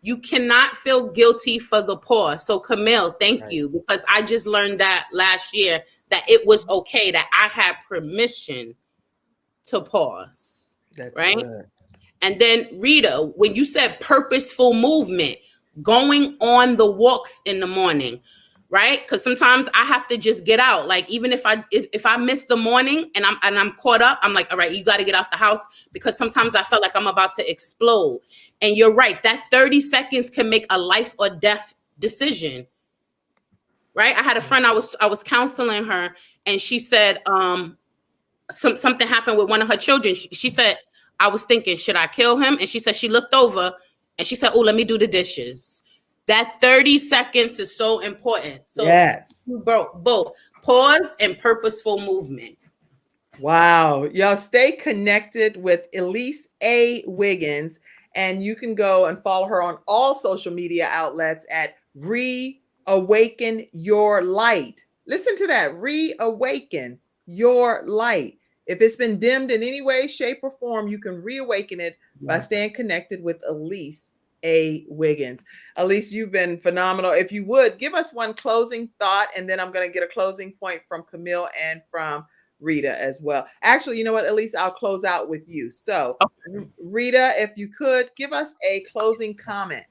You cannot feel guilty for the pause. So Camille, thank you, because I just learned that last year that it was okay, that I had permission to pause. That's right. Good. And then Rita, when you said purposeful movement, going on the walks in the morning, right? Because sometimes I have to just get out. Like even if I miss the morning and I'm caught up, I'm like, all right, you got to get out the house, because sometimes I felt like I'm about to explode. And you're right, that 30 seconds can make a life or death decision. Right? I had a friend, I was counseling her, and she said something happened with one of her children. She said, I was thinking, should I kill him? And she said she looked over and she said, oh, let me do the dishes. That 30 seconds is so important. So yes, both pause and purposeful movement. Wow. Y'all stay connected with Elise A. Wiggins, and you can go and follow her on all social media outlets at Reawaken Your Light. Listen to that. Reawaken Your Light. If it's been dimmed in any way, shape, or form, you can reawaken it by staying connected with Elise A. Wiggins. Elise, you've been phenomenal. If you would, give us one closing thought, and then I'm going to get a closing point from Camille and from Rita as well. Actually, you know what, Elise, I'll close out with you. So, Rita, if you could, give us a closing comment.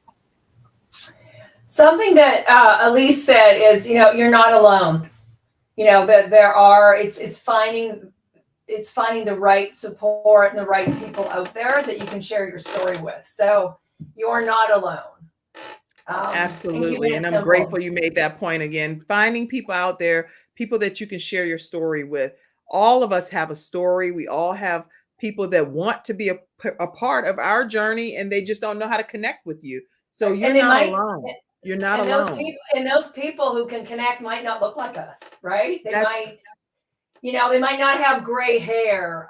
Something that Elise said is, you're not alone. That there are, it's finding the right support and the right people out there that you can share your story with. So you're not alone. Absolutely. And I'm grateful you made that point again. Finding people out there, people that you can share your story with. All of us have a story. We all have people that want to be a part of our journey, and they just don't know how to connect with you. So you're not alone. You're not alone. Those people who can connect might not look like us, right? They might, they might not have gray hair.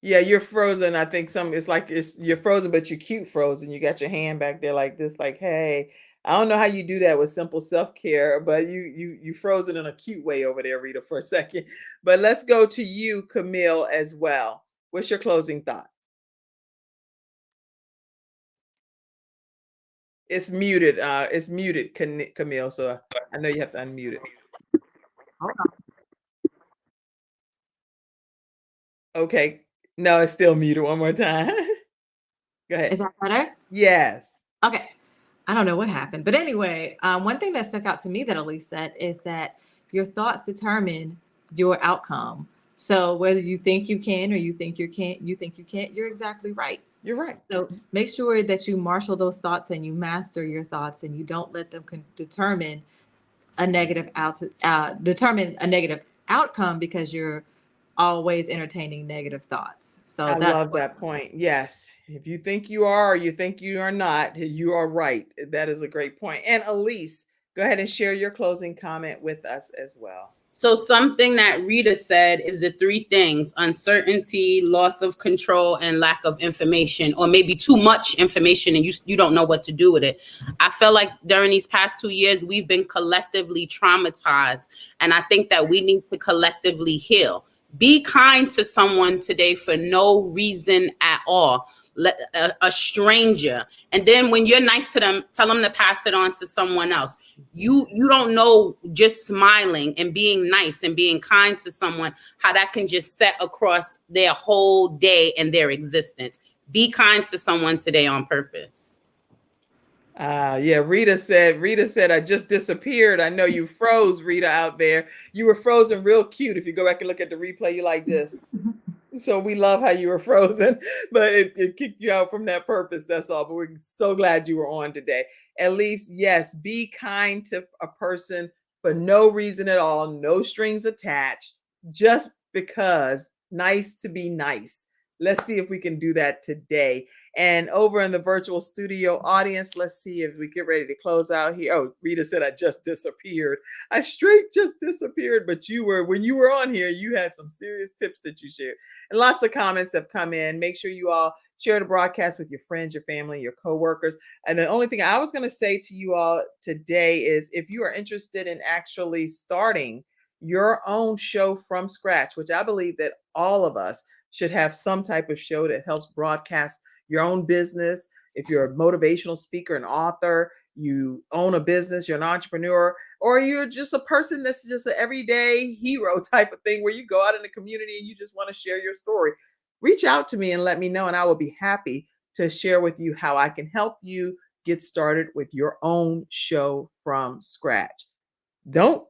Yeah, you're frozen. I think you're frozen, but you're cute frozen. You got your hand back there like this, like, hey, I don't know how you do that with simple self-care, but you frozen in a cute way over there, Rita, for a second. But let's go to you, Camille, as well. What's your closing thought? It's muted. It's muted, Camille. So I know you have to unmute it. Hold on. Okay. No, it's still muted. One more time. Go ahead. Is that better? Yes. Okay. I don't know what happened, but anyway, one thing that stuck out to me that Elise said is that your thoughts determine your outcome. So whether you think you can or you think you can't, you're exactly right. You're right. So make sure that you marshal those thoughts and you master your thoughts, and you don't let them determine a negative outcome, because you're always entertaining negative thoughts. So I love that point. Yes. If you think you are, or you think you are not, you are right. That is a great point. And Elise, go ahead and share your closing comment with us as well. So something that Rita said is the three things: uncertainty, loss of control, and lack of information, or maybe too much information and you don't know what to do with it. I feel like during these past 2 years, we've been collectively traumatized. And I think that we need to collectively heal. Be kind to someone today for no reason at all. A stranger, and then when you're nice to them, tell them to pass it on to someone else. You don't know, just smiling and being nice and being kind to someone, how that can just set across their whole day and their existence. Be kind to someone today on purpose. Yeah, Rita said, I just disappeared. I know you froze, Rita, out there. You were frozen real cute. If you go back and look at the replay, you like this. So we love how you were frozen, but it kicked you out from that purpose. That's all. But we're so glad you were on today. At least, yes, be kind to a person for no reason at all, no strings attached, just because. Nice to be nice. Let's see if we can do that today. And over in the virtual studio audience, let's see if we get ready to close out here. Oh, Rita said, I just disappeared. I straight just disappeared, but when you were on here, you had some serious tips that you shared. And lots of comments have come in. Make sure you all share the broadcast with your friends, your family, your coworkers. And the only thing I was going to say to you all today is if you are interested in actually starting your own show from scratch, which I believe that all of us should have some type of show that helps broadcast your own business. If you're a motivational speaker, an author, you own a business, you're an entrepreneur, or you're just a person that's just an everyday hero type of thing where you go out in the community and you just want to share your story, reach out to me and let me know, and I will be happy to share with you how I can help you get started with your own show from scratch. Don't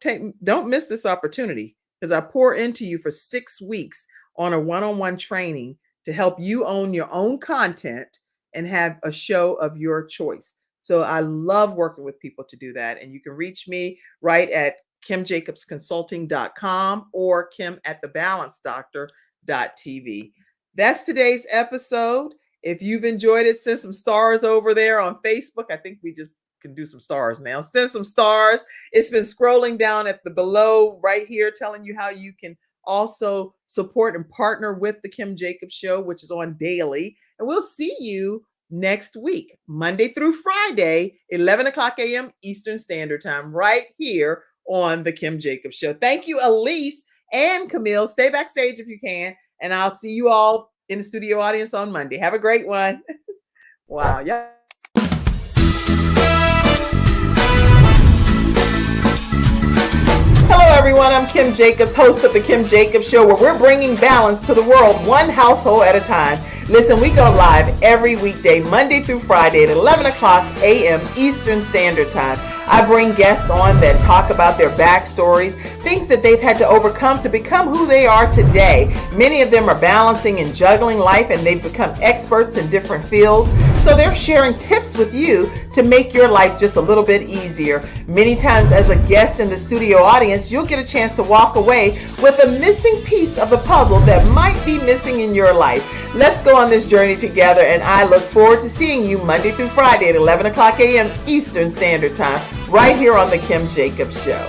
miss this opportunity, because I pour into you for 6 weeks on a one-on-one training to help you own your own content and have a show of your choice. So I love working with people to do that. And you can reach me right at kimjacobsconsulting.com or kim@thebalancedoctor.tv. That's today's episode. If you've enjoyed it, send some stars over there on Facebook. I think we just can do some stars now. Send some stars. It's been scrolling down at the below right here, telling you how you can also support and partner with the Kim Jacobs Show, which is on daily. And we'll see you next week, Monday through Friday, 11 o'clock a.m. Eastern Standard Time, right here on the Kim Jacobs Show. Thank you, Elise and Camille. Stay backstage if you can. And I'll see you all in the studio audience on Monday. Have a great one. Wow. Yeah. Hello, everyone. I'm Kim Jacobs, host of The Kim Jacobs Show, where we're bringing balance to the world, one household at a time. Listen, we go live every weekday, Monday through Friday at 11 o'clock a.m. Eastern Standard Time. I bring guests on that talk about their backstories, things that they've had to overcome to become who they are today. Many of them are balancing and juggling life, and they've become experts in different fields. So they're sharing tips with you to make your life just a little bit easier. Many times as a guest in the studio audience, you'll get a chance to walk away with a missing piece of the puzzle that might be missing in your life. Let's go on this journey together, and I look forward to seeing you Monday through Friday at 11 o'clock a.m. Eastern Standard Time, right here on the Kim Jacobs Show.